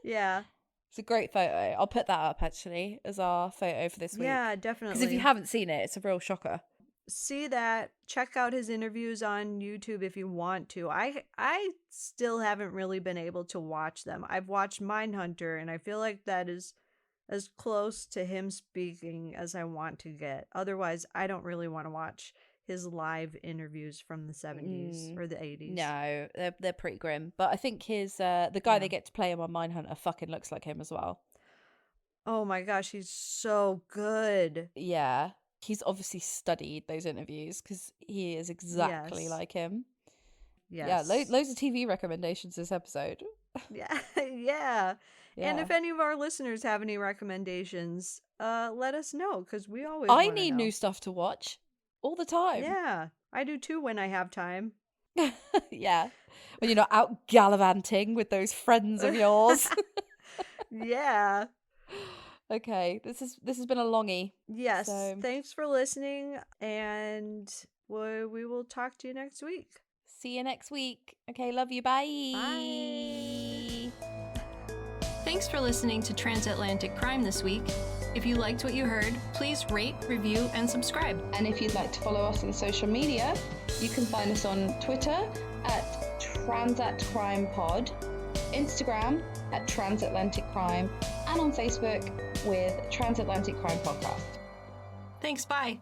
It's a great photo. I'll put that up actually as our photo for this week. Yeah, definitely. Because if you haven't seen it, it's a real shocker. See that. Check out his interviews on YouTube if you want to. I still haven't really been able to watch them. I've watched Mindhunter and I feel like that is as close to him speaking as I want to get. Otherwise, I don't really want to watch his live interviews from the 70s or the 80s. No, they're pretty grim. But I think his the guy they get to play him on Mindhunter fucking looks like him as well. Oh my gosh, he's so good. Yeah. He's obviously studied those interviews because he is exactly like him. Yes. Yeah, loads of TV recommendations this episode. Yeah. And if any of our listeners have any recommendations, let us know because we always I need new stuff to watch all the time. Yeah, I do too when I have time. Yeah. When you're not out gallivanting with those friends of yours. Yeah. Okay, this has been a longie. Yes, so thanks for listening, and we will talk to you next week. See you next week. Okay, love you. Bye. Bye. Thanks for listening to Transatlantic Crime this week. If you liked what you heard, please rate, review, and subscribe. And if you'd like to follow us on social media, you can find us on Twitter at TransatCrimePod, Instagram at Transatlantic Crime, and on Facebook with Transatlantic Crime Podcast. Thanks, bye.